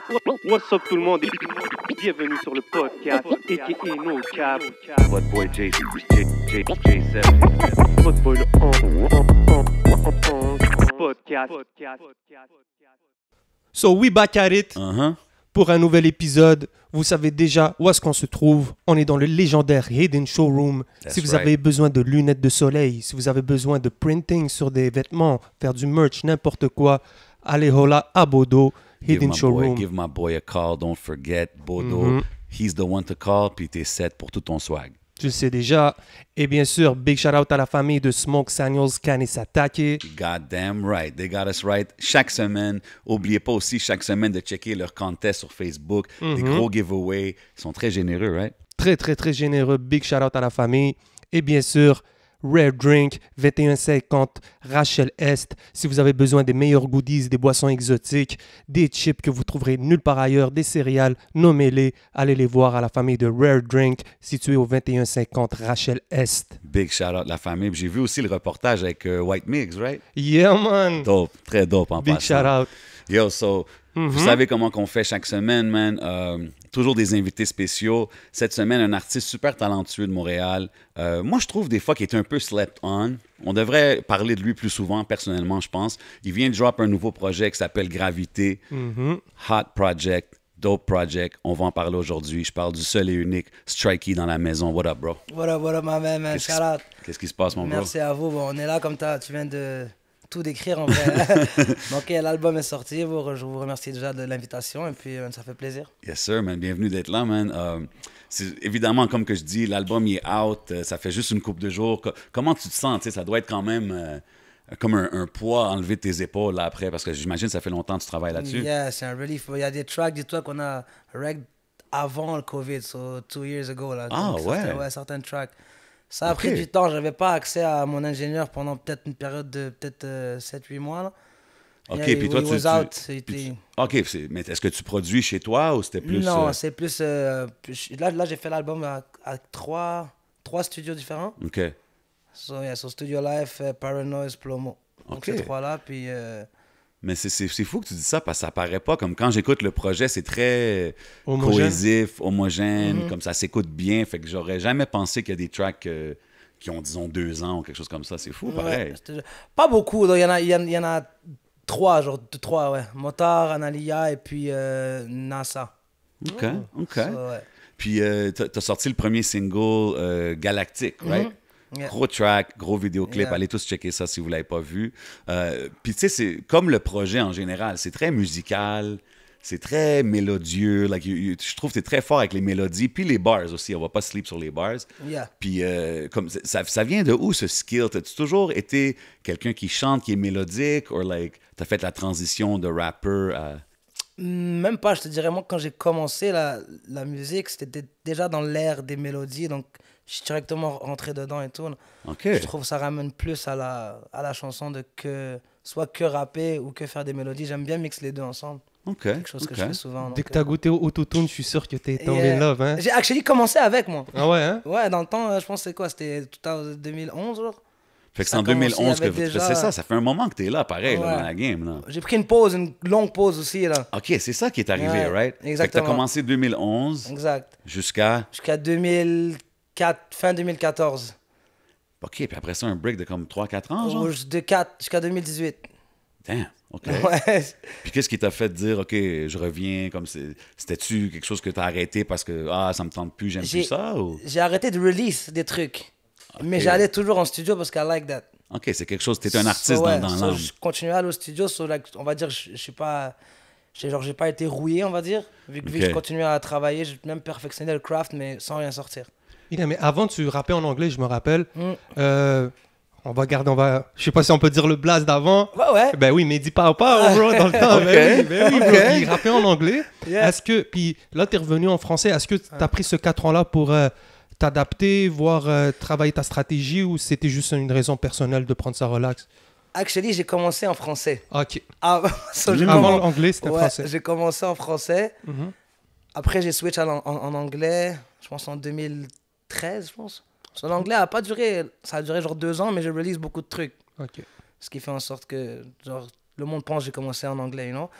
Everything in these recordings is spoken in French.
What's up tout le monde et bienvenue sur le podcast a.k.a. No Cap. What boy J7. What boy le podcast. So we back at it pour un nouvel épisode. Vous savez déjà où est-ce qu'on se trouve. On est dans le légendaire Hidden Showroom. Si vous avez besoin de lunettes de soleil, si vous avez besoin de printing sur des vêtements, faire du merch, n'importe quoi, allez hola à Bodo. Hidden Showroom. Give my boy a call, don't forget. Bodo, he's the one to call, puis t'es set pour tout ton swag. Tu le sais déjà. Et bien sûr, big shout out à la famille de Smoke Samuels Kanisatake. God damn right, they got us right. Chaque semaine, oubliez pas aussi chaque semaine de checker leur contest sur Facebook. Des gros giveaways. Ils sont très généreux, right? Très, très, très généreux. Big shout out à la famille. Et bien sûr, Rare Drink, 2150, Rachel Est. Si vous avez besoin des meilleurs goodies, des boissons exotiques, des chips que vous trouverez nulle part ailleurs, des céréales, nommez-les. Allez les voir à la famille de Rare Drink, située au 2150 Rachel Est. Big shout out la famille. J'ai vu aussi le reportage avec White Mix, right? Yeah, man! Dope, très dope en Big passant. shout out. Yo, so, vous savez comment qu'on fait chaque semaine, man. Toujours des invités spéciaux. Cette semaine, un artiste super talentueux de Montréal. Moi, je trouve des fois qu'il est un peu slept on. On devrait parler de lui plus souvent, personnellement, je pense. Il vient de drop un nouveau projet qui s'appelle Gravité. Hot Project, Dope Project. On va en parler aujourd'hui. Je parle du seul et unique Strikey dans la maison. What up, bro? What up, my man? Shout out. Qu'est-ce qui se passe, mon bro? Merci à vous. Bon, on est là comme tu viens de tout décrire en vrai. Donc, l'album est sorti. Je vous remercie déjà de l'invitation et puis ça fait plaisir. Yes, sir, man. Bienvenue d'être là, man. Évidemment, comme que je dis, l'album il est out. Ça fait juste une couple de jours. Comment tu te sens? Ça doit être quand même comme un poids enlevé de tes épaules là, après, parce que j'imagine que ça fait longtemps que tu travailles là-dessus. Yeah, c'est un relief. Il y a des tracks, dis-toi, qu'on a reg avant le COVID, so 2 years ago. Là. Ah, donc, ouais? certains tracks. Ça a pris du temps. Je n'avais pas accès à mon ingénieur pendant peut-être une période de 7-8 mois. Là. OK, Yeah, puis toi, OK, mais est-ce que tu produis chez toi ou c'était plus... Non, c'est plus... là, j'ai fait l'album à trois studios différents. OK. So Studio Life, Paranoise, Plomo. Donc, OK. ces trois-là, puis... Mais c'est fou que tu dis ça, parce que ça paraît pas comme quand j'écoute le projet, c'est très cohésif, homogène, comme ça s'écoute bien. Fait que j'aurais jamais pensé qu'il y a des tracks qui ont, disons, 2 ans ou quelque chose comme ça. C'est fou, pareil. Ouais, pas beaucoup. Il y en a 3, ouais. Motard, Analia et puis NASA. OK. So, ouais. Puis t'as sorti le premier single Galactique, right? Yeah. Gros track, gros vidéoclip. Yeah. Allez tous checker ça si vous ne l'avez pas vu. Puis tu sais, c'est comme le projet en général. C'est très musical, c'est très mélodieux. Je trouve que t'es très fort avec les mélodies. Puis les bars aussi. On va pas sleep sur les bars. Yeah. Puis comme ça vient de où ce skill? T'as-tu toujours été quelqu'un qui chante, qui est mélodique? Ou t'as fait la transition de rapper à... Même pas, je te dirais, moi, quand j'ai commencé la musique, c'était déjà dans l'ère des mélodies, donc je suis directement rentré dedans et tout. Okay. Je trouve que ça ramène plus à la chanson de soit que rapper ou que faire des mélodies. J'aime bien mixer les deux ensemble. Quelque chose que je fais souvent. Dès que t'as goûté au autotune, je suis sûr que t'es tombé love, hein? J'ai actually commencé avec, moi. Ah ouais, hein? Ouais, dans le temps, je pense que c'était 2011, genre. Fait que c'est en 2011 que déjà... c'est ça fait un moment que t'es là, pareil, là, dans la game. Là. J'ai pris une pause, une longue pause aussi, là. OK, c'est ça qui est arrivé, right? Exactement. Fait que t'as commencé 2011 exact. jusqu'à 2004, fin 2014. OK, puis après ça, un break de comme 3-4 ans, genre? De 4 jusqu'à 2018. Damn, OK. Ouais. Puis qu'est-ce qui t'a fait dire, OK, je reviens, comme c'était-tu quelque chose que t'as arrêté parce que, ça me tente plus, j'aime plus ça, ou? J'ai arrêté de release des trucs. Okay. Mais j'allais toujours en studio parce que I like that. OK, c'est quelque chose, t'es un artiste dans l'âme. Je continuais à aller au studio, on va dire, je suis pas... j'ai pas été rouillé, on va dire. Vu que je continuais à travailler, j'ai même perfectionné le craft, mais sans rien sortir. Mais avant, tu rappais en anglais, je me rappelle. Je sais pas si on peut dire le blast d'avant. Ouais. Ben oui, mais dis pas, bro, dans le temps. Okay. Ben oui, bro. Il rappait en anglais. Yeah. Puis là, t'es revenu en français. Est-ce que t'as pris ce 4 ans-là pour t'adapter, voir travailler ta stratégie, ou c'était juste une raison personnelle de prendre ça relax? Actually, j'ai commencé en français. OK. Avant l'anglais, c'était français. J'ai commencé en français. Après, j'ai switch en anglais, je pense en 2013, je pense. L'anglais a pas duré, ça a duré genre 2 ans, mais je release beaucoup de trucs. OK. Ce qui fait en sorte que genre, le monde pense que j'ai commencé en anglais, you know.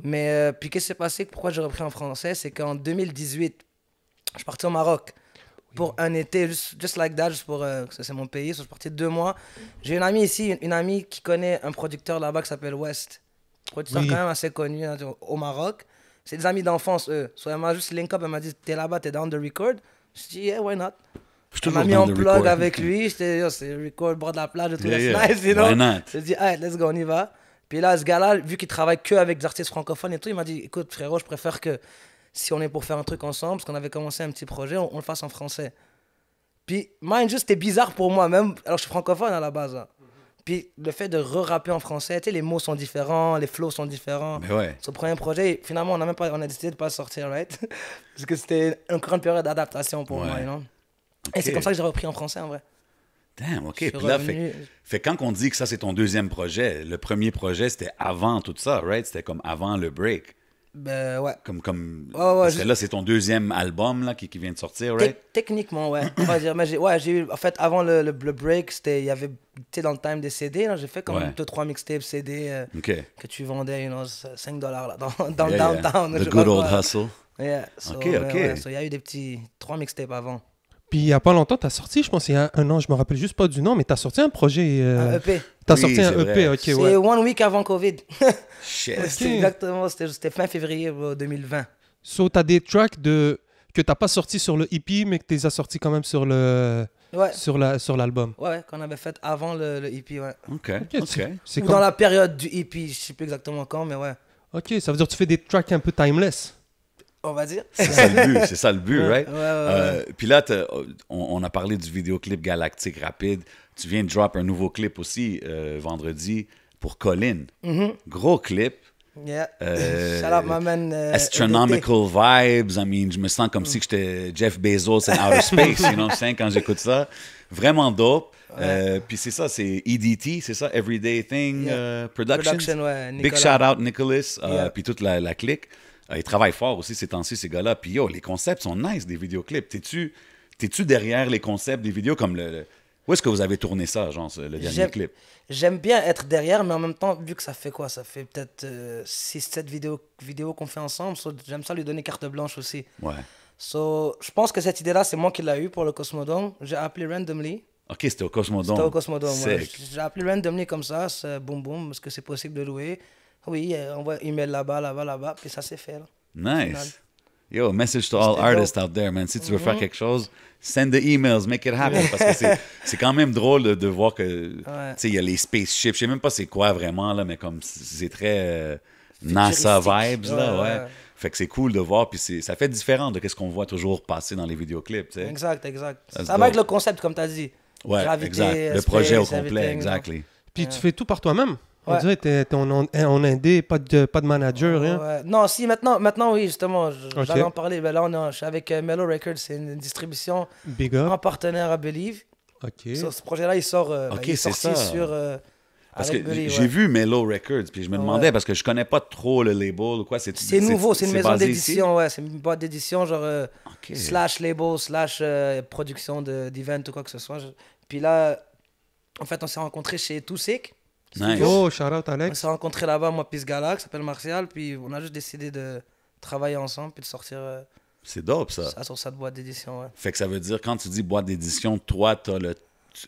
Mais puis qu'est-ce qui s'est passé? Pourquoi j'ai repris en français? C'est qu'en 2018, je suis parti au Maroc pour un été, just like that, juste pour... c'est mon pays, je suis parti 2 mois. J'ai une amie ici, une amie qui connaît un producteur là-bas qui s'appelle West. Producteur quand même assez connu hein, au Maroc. C'est des amis d'enfance, eux. So, elle m'a juste link up, elle m'a dit, t'es là-bas, t'es down the record? Je dis, yeah, why not? Elle m'a mis en plug avec lui, j'étais, c'est record, bord de la plage, tout nice, you know? Je dis, alright, let's go, on y va. Puis là, ce gars-là, vu qu'il travaille que avec des artistes francophones et tout, il m'a dit, écoute, frérot, je préfère que si on est pour faire un truc ensemble, parce qu'on avait commencé un petit projet, on le fasse en français. Puis, mind you, c'était bizarre pour moi, même, alors je suis francophone à la base. Hein. Puis le fait de re-rapper en français, tu sais, les mots sont différents, les flows sont différents. Mais ouais. Sur le premier projet, finalement, on a décidé de pas le sortir, right? Parce que c'était encore une période d'adaptation pour moi, you know? Okay. Et c'est comme ça que j'ai repris en français, en vrai. Damn, OK. Puis là, fait quand on dit que ça, c'est ton deuxième projet, le premier projet, c'était avant tout ça, right? C'était comme avant le break. Ben ouais. Parce que là, c'est ton deuxième album là, qui vient de sortir, right? Techniquement, ouais. On va dire. Mais j'ai eu, en fait, avant le break, il y avait, tu sais, dans le time des CD, là, j'ai fait comme 2-3 mixtapes CD que tu vendais, you know, $5 là, dans le downtown. The good old hustle. Yeah. So, OK. Il y a eu des petits 3 mixtapes avant. Puis il n'y a pas longtemps, tu as sorti, je pense, il y a 1 an, je me rappelle juste pas du nom, mais tu as sorti un projet. Un EP. Tu as sorti un EP, ok, c'est ouais. C'est 1 week avant Covid. Shit. Exactement, c'était fin février 2020. So, tu as des tracks que tu n'as pas sortis sur le EP, mais que tu les as sortis quand même sur l'album. Ouais, qu'on avait fait avant le EP, ouais. OK. Ou dans la période du EP, je sais plus exactement quand, mais ouais. Ok, ça veut dire que tu fais des tracks un peu timeless. On va dire. C'est ça le but, right? Ouais. Puis là, on a parlé du vidéoclip Galactique Rapide. Tu viens de drop un nouveau clip aussi vendredi pour Colin. Gros clip. Yeah. Shout out my man. Astronomical vibes. I mean, je me sens comme si j'étais Jeff Bezos in outer space, you know, quand j'écoute ça. Vraiment dope. Puis c'est ça, c'est EDT, c'est ça, Everyday Thing Productions. Ouais, Big shout out Nicholas, puis toute la clique. Ils travaillent fort aussi ces temps-ci, ces gars-là. Puis yo, les concepts sont nice des vidéoclips. T'es-tu derrière les concepts des vidéos comme où est-ce que vous avez tourné ça, genre, le dernier clip? J'aime bien être derrière, mais en même temps, vu que ça fait quoi? Ça fait peut-être 6-7 vidéos qu'on fait ensemble. So, j'aime ça lui donner carte blanche aussi. Ouais. So, je pense que cette idée-là, c'est moi qui l'ai eue pour le Cosmodome. J'ai appelé randomly. OK, c'était au Cosmodome. C'était au Cosmodome, ouais. J'ai appelé randomly comme ça, boum boum, est-ce que c'est possible de louer? Oui, envoie email là-bas, puis ça s'est fait. Là. Nice. Yo, message to all artists out there, man. Si tu veux faire quelque chose, send the emails, make it happen. Parce que c'est quand même drôle de voir que, tu sais, il y a les spaceships. Je sais même pas c'est quoi vraiment, là, mais comme c'est très NASA vibes, là, ouais. Fait que c'est cool de voir, puis ça fait différent de ce qu'on voit toujours passer dans les vidéoclips, tu sais. Exact. Ça va avec le concept, comme tu as dit. Ouais, gravité, exact. Le projet au complet, exactly. Puis tu fais tout par toi-même. On dirait que t'es en indé, pas de manager, rien. Ouais. Non, si, maintenant oui, justement, j'allais en parler. Ben là, je suis avec Mellow Records, c'est une distribution en partenaire à Believe. OK. Ce projet-là, il sort c'est ça. sur... parce que j'ai vu Mellow Records, puis je me demandais, parce que je connais pas trop le label ou quoi. C'est nouveau, c'est une maison d'édition, ouais. C'est une boîte d'édition, genre slash label, slash production d'event ou quoi que ce soit. Puis là, en fait, on s'est rencontrés chez Too Sick. Nice. Oh, shout out Alex. On s'est rencontrés là-bas, moi puis ce gars-là, qui s'appelle Martial, puis on a juste décidé de travailler ensemble puis de sortir c'est dope, ça. Sur cette boîte d'édition, ouais. Fait que ça veut dire, quand tu dis boîte d'édition, toi,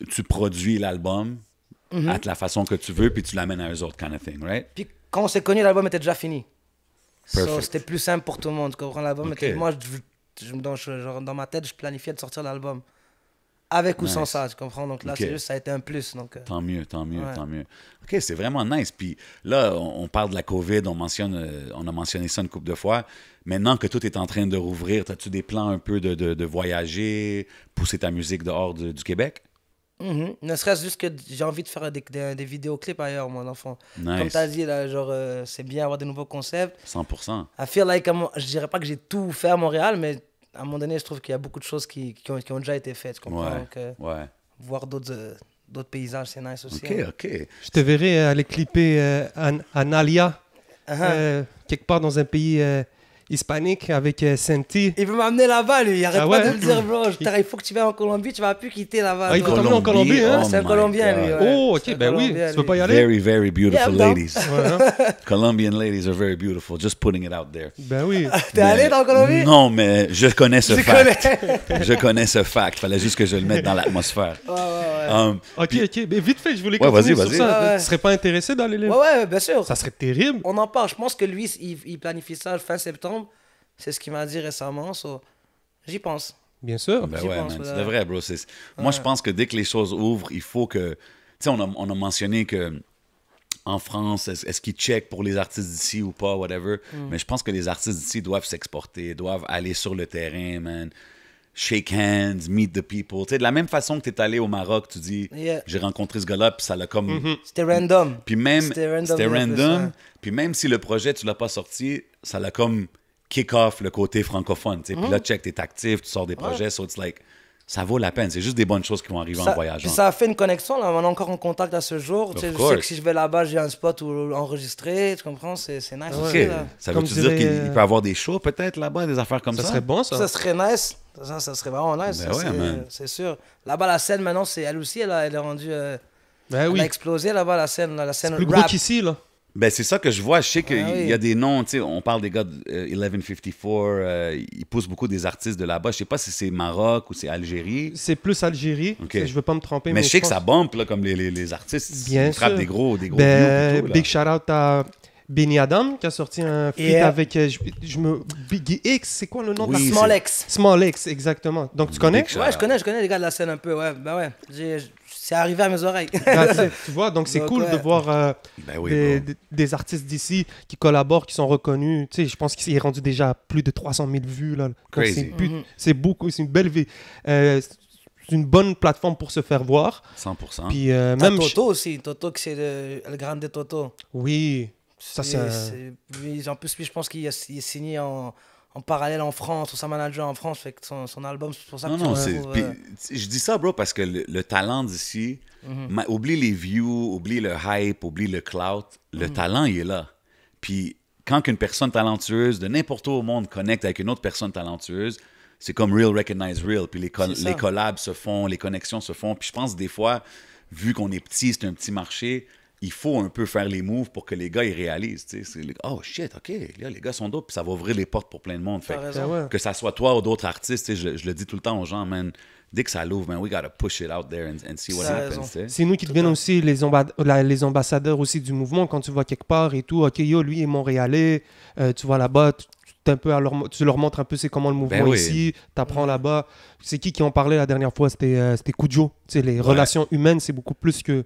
tu produis l'album à la façon que tu veux, puis tu l'amènes à eux autres, kind of thing, right? Puis quand on s'est connus, l'album était déjà fini. So, c'était plus simple pour tout le monde. Quand l'album était... Moi, dans ma tête, je planifiais de sortir l'album. Avec ou sans ça, tu comprends? Donc là, c'est juste, ça a été un plus. Donc, Tant mieux. OK, c'est vraiment nice. Puis là, on parle de la COVID, on a mentionné ça une couple de fois. Maintenant que tout est en train de rouvrir, as-tu des plans un peu de voyager, pousser ta musique dehors du Québec? Ne serait-ce juste que j'ai envie de faire des vidéoclips ailleurs, mon enfant. Nice. Comme tu as dit, là, genre, c'est bien avoir des nouveaux concepts. 100%. I feel like, je dirais pas que j'ai tout fait à Montréal, mais à un moment donné, je trouve qu'il y a beaucoup de choses qui ont déjà été faites. Tu comprends? Donc, voir d'autres paysages, c'est nice aussi. OK. Je te verrai aller clipper à Nalia, quelque part dans un pays hispanique avec Senti. Il veut m'amener là-bas, lui. Il arrête Ah pas ouais? de me dire, bro, il faut que tu viennes en Colombie, tu vas plus quitter là-bas. Ah, il faut toi. t'emmener en Colombie, hein? Oh C'est un my Colombien, God. lui. ouais. Oh, ok, C'est un ben oui. Colombien, Tu veux lui. pas y aller? Very, very beautiful Yeah, ladies. Ouais, hein? Colombian ladies are very beautiful. Just putting it out there. Ben oui. T'es allé dans Colombie? Non, mais je connais ce Tu fact. connais? Je connais ce fact. Fallait juste que je le mette dans l'atmosphère. Ouais, ouais, Ok, ok. Mais vite fait, je voulais Ouais, continuer vas-y, sur vas-y. ça. Ouais, ouais. Tu serais pas intéressé d'aller ouais. là? Ouais, ouais, bien sûr. Ça serait terrible. On en parle. Je pense que lui, il planifie ça fin septembre. C'est ce qu'il m'a dit récemment. So, j'y pense. Bien sûr. Ben J'y ouais, pense, man, ouais. c'est de vrai, bro. Moi, je pense que dès que les choses ouvrent, il faut que... Tu sais, on a mentionné que en France, est-ce qu'ils checkent pour les artistes d'ici ou pas, whatever. Mais je pense que les artistes d'ici doivent s'exporter, doivent aller sur le terrain, man. Shake hands, meet the people. Tu sais, de la même façon que tu es allé au Maroc, tu dis, Yeah. j'ai rencontré ce gars-là, puis ça l'a comme... C'était random. Puis même, C'était c'était random, random. ouais. Puis même si le projet, tu l'as pas sorti, ça l'a comme kick-off le côté francophone. Tu sais. Puis là, check, t'es actif, tu sors des projets, so it's like, ça vaut la peine. C'est juste des bonnes choses qui vont arriver en voyageant. Puis ça a fait une connexion, là, on est encore en contact à ce jour. Tu sais, je sais course. que si je vais là-bas, j'ai un spot où enregistrer, tu comprends? C'est nice OK. aussi, là. Ça Comme veut-tu dire dirait, qu'il peut avoir des shows peut-être là-bas, des affaires comme ça? Ça serait bon, ça. Ça serait nice. Ça serait vraiment nice. Ben ça, ouais, c'est- man. c'est sûr. Là-bas, la scène, maintenant, elle aussi, elle est rendue... Ben Elle oui. a explosé là-bas, la scène Plus gros rap. qu'ici, là. Ben, c'est ça que je vois. Je sais qu'il oui. y a des noms, tu sais, on parle des gars de 1154, ils poussent beaucoup des artistes de là-bas. Je sais pas si c'est Maroc ou c'est Algérie. C'est plus Algérie. Ok. Je veux pas me tromper. Mais je sais que pense- ça bump, là, comme les artistes. Bien ils frappent sûr. des gros Ben, views plutôt, là. big shout out à Benny Adam qui a sorti un feat Yeah. avec je me Biggie X, c'est quoi le nom de Oui, la Small X. Small X, exactement. Donc tu connais? Big shout Ouais, out. je connais les gars de la scène un peu, ouais. Ben ouais. C'est arrivé à mes oreilles. That's it, tu vois, donc c'est Donc, cool ouais. de voir Ben oui, des, bro. des artistes d'ici qui collaborent, qui sont reconnus. Tu sais, je pense qu'il est rendu déjà à plus de 300 000 vues là. Donc, Crazy. c'est beaucoup, c'est une belle vie. C'est une bonne plateforme pour se faire voir. 100%. Puis T'as même Toto aussi. Toto, qui c'est le grand de Toto. oui, ça c'est un- En plus, lui, je pense qu'il est signé en parallèle en France, ou sa manager en France, fait que son album, c'est pour ça que Non, tu non, le c'est. retrouves, puis, je dis ça, bro, parce que le talent d'ici, oublie les views, oublie le hype, oublie le clout. Le talent, il est là. Puis, quand une personne talentueuse de n'importe où au monde connecte avec une autre personne talentueuse, c'est comme real recognize real. Puis C'est ça. les collabs se font, les connexions se font. Puis je pense des fois, vu qu'on est petit, c'est un petit marché, il faut un peu faire les moves pour que les gars ils réalisent. Tu sais. Oh shit, ok, là, les gars sont d'autres, puis ça va ouvrir les portes pour plein de monde. Fait T'as que- raison. Ben ouais. que ça soit toi ou d'autres artistes, tu sais, je le dis tout le temps aux gens, man, dès que ça l'ouvre, man, we gotta push it out there and see what T'as happens. raison. tu sais. C'est nous qui deviennent aussi les ambassadeurs aussi du mouvement quand tu vas quelque part et tout. Ok, yo, lui est montréalais, tu vas là-bas, tu leur montres un peu c'est comment le mouvement Ben oui. ici, tu apprends là-bas. C'est qui en parlait la dernière fois? C'était Kujo. Tu sais, les relations humaines, c'est beaucoup plus que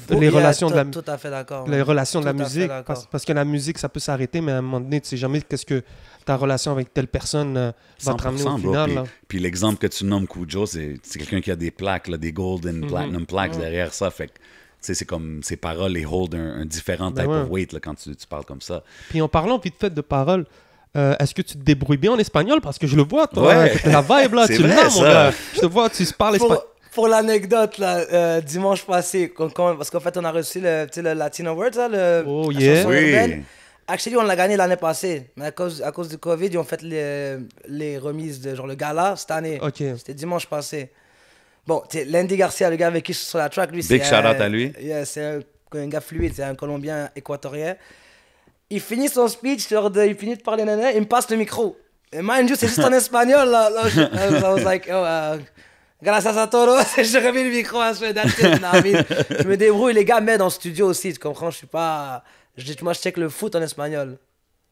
les Yeah, relations de la tout à fait d'accord. les relations de la Tout à fait musique. d'accord. Parce que la musique, ça peut s'arrêter, mais à un moment donné, tu sais jamais qu'est-ce que ta relation avec telle personne va te ramener au 100%, bro. final. Puis, là. puis l'exemple que tu nommes Kujo, c'est quelqu'un qui a des plaques, là, des gold and platinum plaques derrière ça. Fait que, tu sais, c'est comme ses paroles, les hold un différent Ben type ouais. of weight là, quand tu parles comme ça. Puis en parlant vite fait de paroles, est-ce que tu te débrouilles bien en espagnol? Parce que je le vois, toi, Ouais. t'as la vibe là, C'est tu vrai, l'as, mon ça. gars. Je te vois, tu parles espagnol. Pour l'anecdote, là, dimanche passé, parce qu'en fait, on a reçu le Latin Awards, là, Oh, la yeah. chanson Oui. urbaine. Actually, on l'a gagné l'année passée, mais à cause du Covid, ils ont fait les remises de genre le gala cette année. Ok. C'était dimanche passé. Bon, Landy Garcia, le gars avec qui je suis sur la track, lui, Big shout-out à lui. Yeah, c'est un gars fluide, c'est un Colombien équatorien. Il finit son speech, il finit de parler, il me passe le micro. Et mind you, c'est juste en espagnol, là. I was like, oh, gracias a todos. Je remets le micro à ce that's it. Nah, I mean, je me débrouille, les gars m'aident en studio aussi, tu comprends? Je suis pas... Moi, je check le foot en espagnol.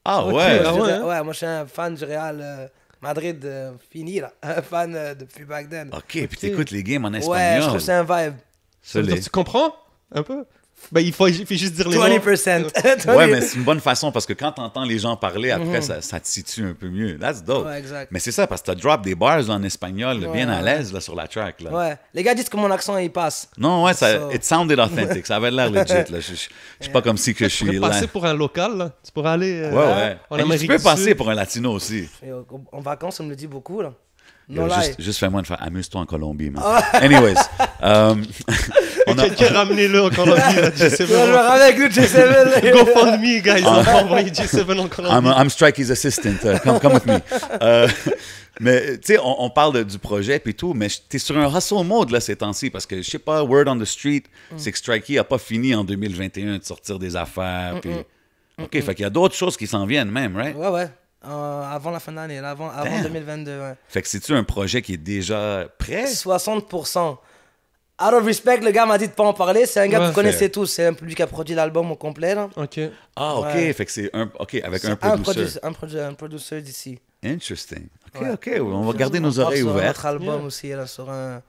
Ah Ok, ouais. ah ouais, hein? Ouais, moi, je suis un fan du Real Madrid fini, là. Un fan depuis back then. OK, puis t'écoutes les games en Ouais, je espagnol. trouve que c'est un vibe. Ça veut dire, tu comprends un peu? Ben, il faut juste dire les noms. 20%. Ouais, mais c'est une bonne façon parce que quand t'entends les gens parler, après, ça te situe un peu mieux. That's dope. Ouais, exact. Mais c'est ça, parce que t'as drop des bars là, en espagnol, là, bien Ouais, à ouais. l'aise là, sur la track. Là. Ouais, les gars disent que mon accent, il passe. Non, ouais, So- it sounded authentic. Ça avait l'air legit. Là. Je suis pas comme si que je Tu suis pourrais là. passer pour un local, là. Tu pourrais aller Ouais, ouais. Ah, en Hey, Amérique tu peux du passer Sud. pour un latino aussi. Et en vacances, on me le dit beaucoup, là. Yo, No lie. juste fais-moi une fois. Amuse-toi en Colombie, man. Anyways. Ramenez-le en Colombie, là, G7. Je vais ramener avec lui G7. GoFundMe, guys. On va envoyer G7 en Colombie. I'm Strikey's assistant. Come with me. Mais tu sais, on parle du projet puis tout, mais t'es sur un hustle mode là ces temps-ci parce que je sais pas, word on the street, c'est que Strikey a pas fini en 2021 de sortir des affaires. Puis... OK, fait qu'il y a d'autres choses qui s'en viennent même, right? Ouais. Avant la fin de l'année, avant 2022, ouais. Fait que c'est-tu un projet qui est déjà prêt? 60%. Out of respect, le gars m'a dit de pas en parler. C'est un gars que vous connaissez tous. C'est lui qui a produit l'album au complet. Là. OK. Ah, OK. Ouais. Fait que c'est avec un producer. producer. Un producer d'ici. Interesting. OK, Ouais. OK. On va garder nos oreilles Sur ouvertes. notre album aussi, là, sur un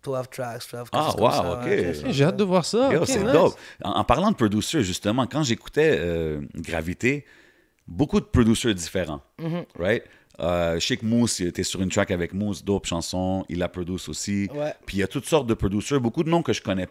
12 tracks. 12, Ah, quelque chose wow, comme ça, OK. ouais. J'ai hâte de voir ça. Yo, OK, c'est nice. dope. En parlant de producer, justement, quand j'écoutais Gravité, beaucoup de producers différents, right? Je sais que Mousse, il était sur une track avec Mousse, dope chanson, il la produce aussi. Ouais. Puis il y a toutes sortes de producers, beaucoup de noms que je connais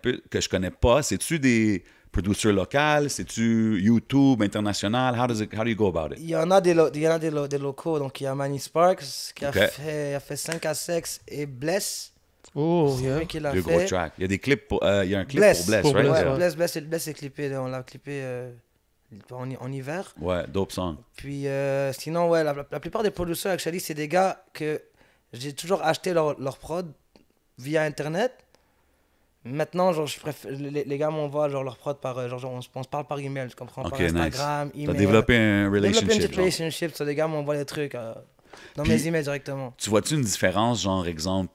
connais pas. C'est-tu des producers locaux? C'est-tu YouTube, international? How do you go about it? Il y en a des locaux. Donc, il y a Manny Sparks qui a fait 5 à Sex et Bless. Oh, C'est yeah. lui qui l'a Deux fait. gros tracks. Il y a des clips il y a un clip Bless. pour Bless, Pour right? Bless, Yeah. ouais. Bless est clippé. On l'a clippé en hiver. Ouais, dope song. Puis sinon, ouais, la plupart des producteurs, actually, c'est des gars que j'ai toujours acheté leur prod via Internet. Maintenant, genre, les gars m'envoient genre, leur prod par... Genre, on se parle par email, tu comprends? Ok, par Instagram, nice. email. T'as développé un Développer une relationship. petite genre. relationship. So, les gars m'envoient les trucs dans Puis- mes emails directement. Tu vois-tu une différence, genre, exemple,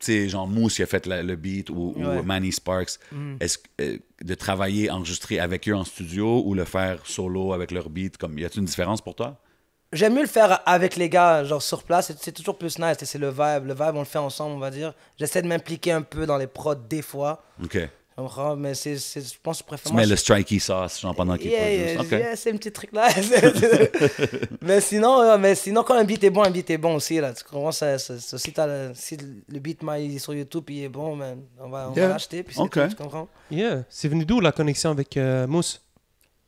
tu sais, genre Mousse qui a fait le beat ou Ouais. Manny Sparks, est-ce que de travailler, enregistrer avec eux en studio ou le faire solo avec leur beat, comme, y a-t-il une différence pour toi? J'aime mieux le faire avec les gars, genre sur place, c'est toujours plus nice, c'est le vibe. Le vibe, on le fait ensemble, on va dire. J'essaie de m'impliquer un peu dans les prods des fois. OK. Tu comprends? Mais je pense que je préfère... Tu mets le strikey sauce, genre, pendant qu'il produit. OK. C'est un petit truc là. mais sinon, quand un beat est bon aussi. Là. Tu comprends? Si le beat il est sur YouTube il est bon, man, on va l'acheter. Puis c'est Ok. tout, tu comprends? Yeah. C'est venu d'où la connexion avec Mousse?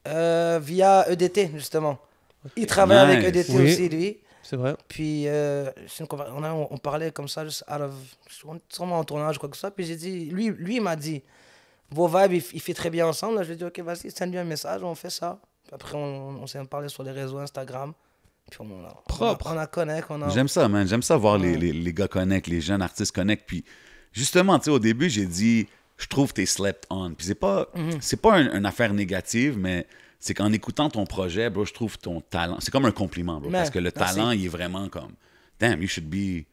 Via EDT, justement. Il travaille avec Nice. EDT Oui. aussi, lui. C'est vrai. Puis on parlait comme ça, juste sûrement en tournage ou quoi que ce soit. Puis j'ai dit, lui il m'a dit, vos vibes, il fait très bien ensemble. Là, je lui ai dit, ok, vas-y, send-lui un message, on fait ça. Puis après, on s'est parlé sur les réseaux Instagram. Puis Propre. on a connect. J'aime ça, man. J'aime ça voir les gars connect, les jeunes artistes connect. Puis justement, tu sais, au début, j'ai dit, je trouve que t'es slept on. Puis c'est pas une affaire négative, mais c'est qu'en écoutant ton projet, bro, je trouve ton talent. C'est comme un compliment, bro. Mais, parce que le merci. talent, il est vraiment comme, damn, you should be.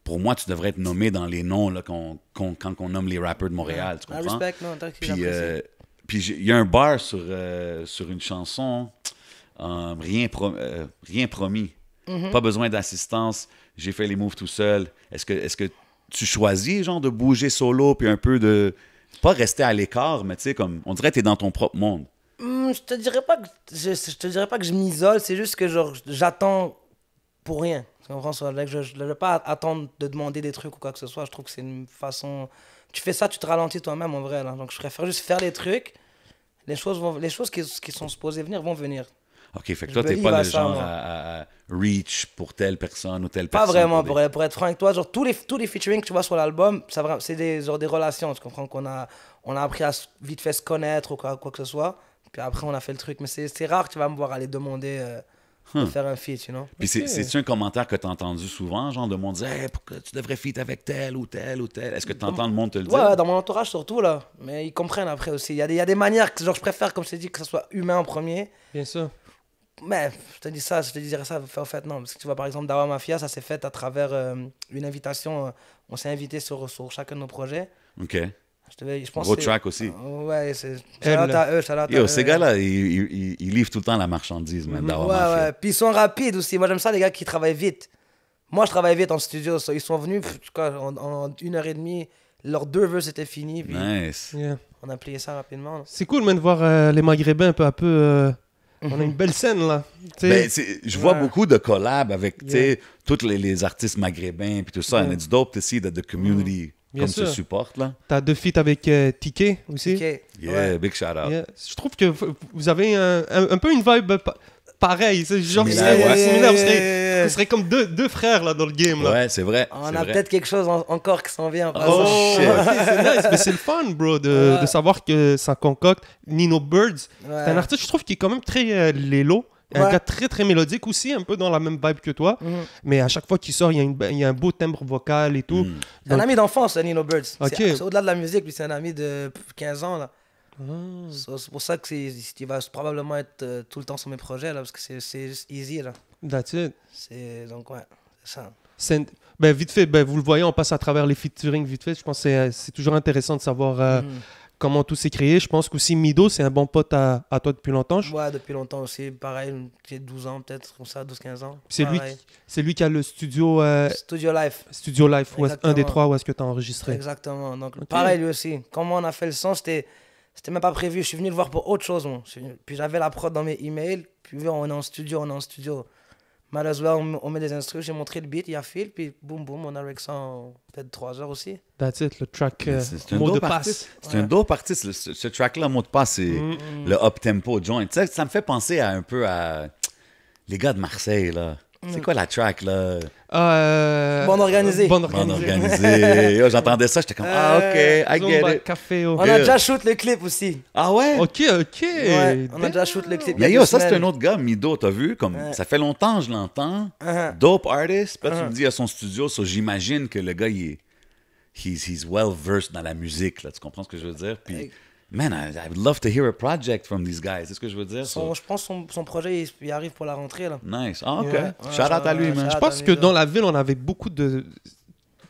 Pour moi, tu devrais être nommé dans les noms là, quand on nomme les rappers de Montréal. Tu I comprends? respect, non, tant qu'il Puis apprécie. puis il y a un bar sur une chanson, rien promis. Pas besoin d'assistance, j'ai fait les moves tout seul. Est-ce que tu choisis genre de bouger solo puis un peu de pas rester à l'écart, mais tu sais comme on dirait que t'es dans ton propre monde. Je te dirais pas que je m'isole, c'est juste que genre j'attends pour rien. Tu comprends ça? Like, je ne vais pas attendre de demander des trucs ou quoi que ce soit. Je trouve que c'est une façon... Tu fais ça, tu te ralentis toi-même en vrai. Là. Donc je préfère juste faire les trucs. Les choses qui sont supposées venir vont venir. OK, fait que Je toi, t'es believe pas à le ça, genre moi. à reach pour telle personne ou telle Pas personne. vraiment, pour des- pour être franc avec toi. Genre, tous les featuring que tu vois sur l'album, c'est des relations. Tu comprends qu'on a appris à vite fait se connaître ou quoi que ce soit. Puis après, on a fait le truc. Mais c'est rare que tu vas me voir aller demander de faire un feat, you know. Puis Ok. c'est-tu un commentaire que t'as entendu souvent, genre de monde dire hey, pourquoi tu devrais feat avec tel ou tel ou tel? Est-ce que t'entends le monde te le dire? Ouais, dans mon entourage surtout, là. Mais ils comprennent après aussi. Il y a des manières que genre, je préfère, comme je t'ai dit, que ce soit humain en premier. Bien sûr. Mais je te dirais ça, en fait, non. Parce que tu vois, par exemple, Dawa Mafia, ça s'est fait à travers une invitation. On s'est invité sur chacun de nos projets. OK. Je pense Gros que track aussi. Ouais, c'est. Elle, Shout-out à eux, shout-out à Yo, eux. ces gars-là, ils livrent tout le temps la marchandise, man, Dawa Ouais, Mafia. ouais. Puis ils sont rapides aussi. Moi, j'aime ça, les gars qui travaillent vite. Moi, je travaille vite en studio. So, ils sont venus en 1h30. Leurs 2 vœux, c'était fini. Puis Nice. Yeah. on a plié ça rapidement. C'est cool, man, de voir les Maghrébins peu à peu. On a une belle scène, là. Tu sais. Ben, je vois Ouais. beaucoup de collabs avec tu sais, tous les artistes maghrébins puis tout ça. And it's dope to see that the community Bien comme se sûr. supporte, là. T'as 2 feats avec Tiké aussi. Ok. Yeah, Ouais. big shout out. Yeah. Je trouve que vous avez un peu une vibe pareille. C'est genre Similaire, ouais. similaire. Vous serez Ce serait comme deux frères là, dans le game. Là. Ouais, c'est vrai. On a peut-être quelque chose encore qui s'en vient. Oh, shit. ok, c'est nice. Mais c'est le fun, bro, de savoir que ça concocte. Nino Birds, c'est un artiste, je trouve, qui est quand même très lélo. Un gars très, très mélodique aussi, un peu dans la même vibe que toi. Mais à chaque fois qu'il sort, il y a un beau timbre vocal et tout. C'est un ami d'enfance, Nino Birds. Okay. C'est au-delà de la musique, lui, c'est un ami de 15 ans. Là. C'est pour ça qu'il va probablement être tout le temps sur mes projets, là, parce que c'est easy. Là. That's it. Donc, ouais, c'est ça. Ben, vite fait, ben, vous le voyez, on passe à travers les featuring vite fait. Je pense que c'est toujours intéressant de savoir comment tout s'est créé. Je pense qu'aussi Mido, c'est un bon pote à toi depuis longtemps. Ouais, depuis longtemps aussi. Pareil, j'ai 12 ans peut-être, comme ça, 12-15 ans. C'est lui qui a le studio... Studio Life. Studio Life, un des trois où est-ce que tu as enregistré. Exactement. Donc, pareil, lui aussi. Comment on a fait le son, c'était même pas prévu. Je suis venu le voir pour autre chose, moi. Puis j'avais la prod dans mes emails. Puis on est en studio. Malheureusement, on met des instruments, j'ai montré le beat, il y a fil, puis boum boum, on a avec ça en peut-être 3 heures aussi. That's it, le track mot de passe. C'est un dope artiste. Ce track-là, mot de passe, c'est le up-tempo joint. Tu sais, ça me fait penser un peu à les gars de Marseille, là. C'est quoi la track, là? Bande organisée. Bande organisée. Yo, j'entendais ça, j'étais comme, OK, I get it. Café, on a déjà shoot le clip aussi. Ah ouais? OK. Ouais, on a déjà shoot le clip. Mais yo, ça, c'est un autre gars, Mido, t'as vu? Comme, ça fait longtemps, je l'entends. Dope artist. Puis là, tu me dis, à son studio, so, j'imagine que le gars, he's well-versed dans la musique, là. Tu comprends ce que je veux dire? Puis... Man, I would love to hear a project from these guys. C'est ce que je veux dire? Je pense que son projet, il arrive pour la rentrée. Là. Nice. Ah, OK. Shout out à lui, man. Je pense que dans la ville, on avait beaucoup de...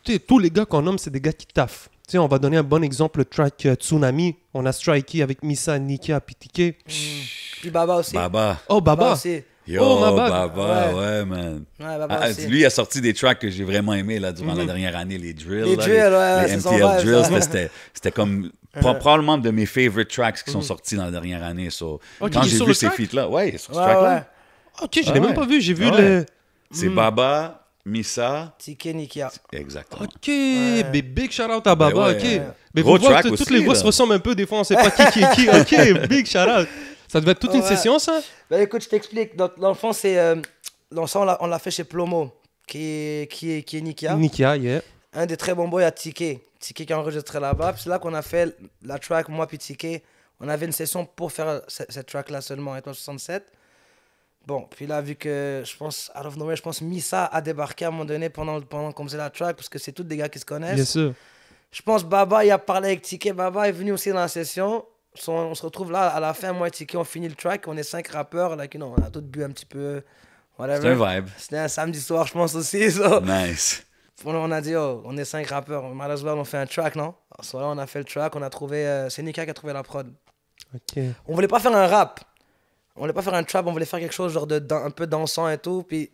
Tu sais, tous les gars qu'on nomme, c'est des gars qui taffent. Tu sais, on va donner un bon exemple, le track Tsunami. On a Strikey avec Missa, Nikia, Pitike. Puis Baba aussi. Oh, Baba aussi. Yo, Baba, ouais, man. Ouais, Baba aussi. Lui, il a sorti des tracks que j'ai vraiment aimés là, durant la dernière année. Les drills. Les MTL drills. C'était comme... probablement de mes favorite tracks qui sont sortis dans la dernière année. So, quand j'ai vu ces feats-là, sur ce track-là. OK, je l'ai même pas vu. J'ai vu le... C'est Baba, Missa. Tike, Nikia. Exactement. OK, big shout-out à Baba. OK. Mais gros vous voyez, track toutes les voix se ressemblent un peu. Des fois, on sait pas qui est qui. OK, big shout-out. Ça devait être toute une session, ça? Ben écoute, je t'explique. Dans le fond, c'est... Dans ça, on l'a fait chez Plomo, qui est Nikia. Nikia, yeah. Un des très bons boys à Tike. Tike qui a enregistré là-bas. Puis c'est là qu'on a fait la track, moi puis Tike. On avait une session pour faire cette track-là seulement, avec 67. Bon, puis là, vu que je pense, out of nowhere, je pense Missa a débarqué à un moment donné pendant qu'on faisait la track, parce que c'est tous des gars qui se connaissent. Bien sûr. Je pense Baba, il a parlé avec Tike. Baba est venu aussi dans la session. On se retrouve là, à la fin, moi et Tike, on finit le track. On est 5 rappeurs. Là, on a tous bu un petit peu. Whatever. C'est un vibe. C'était un samedi soir, je pense aussi. So. Nice. On a dit, on est 5 rappeurs. Malheureusement, on fait un track, non? So, là, on a fait le track. On a trouvé. C'est Nika qui a trouvé la prod. OK. On voulait pas faire un rap. On voulait pas faire un trap. On voulait faire quelque chose genre un peu dansant et tout. Puis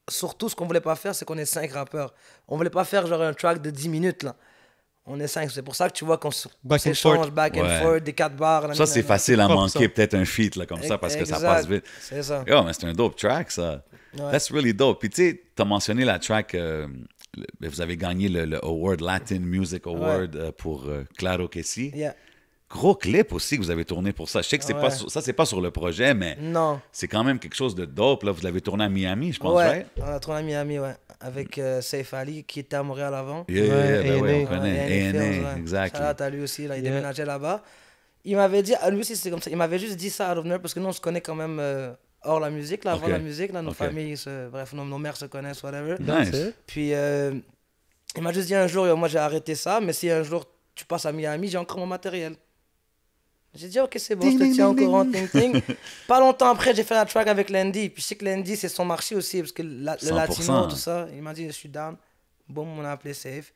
surtout, ce qu'on voulait pas faire, c'est qu'on est 5 rappeurs. On voulait pas faire genre un track de 10 minutes, là. On est 5. C'est pour ça que tu vois qu'on s'échange back and forth, des 4 bars. Ça, c'est facile à manquer, peut-être un feat là, comme ça, parce que ça passe vite. C'est ça. Yo, mais c'est un dope track, ça. Ouais. That's really dope. Puis tu sais, t'as mentionné la track, vous avez gagné le award, Latin Music Award pour Claro Que Si. Yeah. Gros clip aussi que vous avez tourné pour ça. Je sais que c'est pas sur le projet, mais c'est quand même quelque chose de dope. Là. Vous l'avez tourné à Miami, je pense, right? On a tourné à Miami, ouais. Avec Saif Ali, qui était à Montréal avant. On connaît. A&A, exact. Shout-out à lui aussi, là, il déménageait là-bas. Il m'avait dit, lui aussi c'est comme ça, il m'avait juste dit ça à revenir parce que nous on se connaît quand même hors la musique, là, avant la musique, là, nos familles, bref, nos mères se connaissent, whatever. Nice. Puis il m'a juste dit un jour, moi j'ai arrêté ça, mais si un jour tu passes à Miami, j'ai encore mon matériel. J'ai dit, ok, c'est bon, je te tiens au courant, ting. Pas longtemps après, j'ai fait la track avec Landy. Puis je sais que Landy, c'est son marché aussi, parce que le latino, tout ça. Il m'a dit, je suis down. Boum, on a appelé Safe.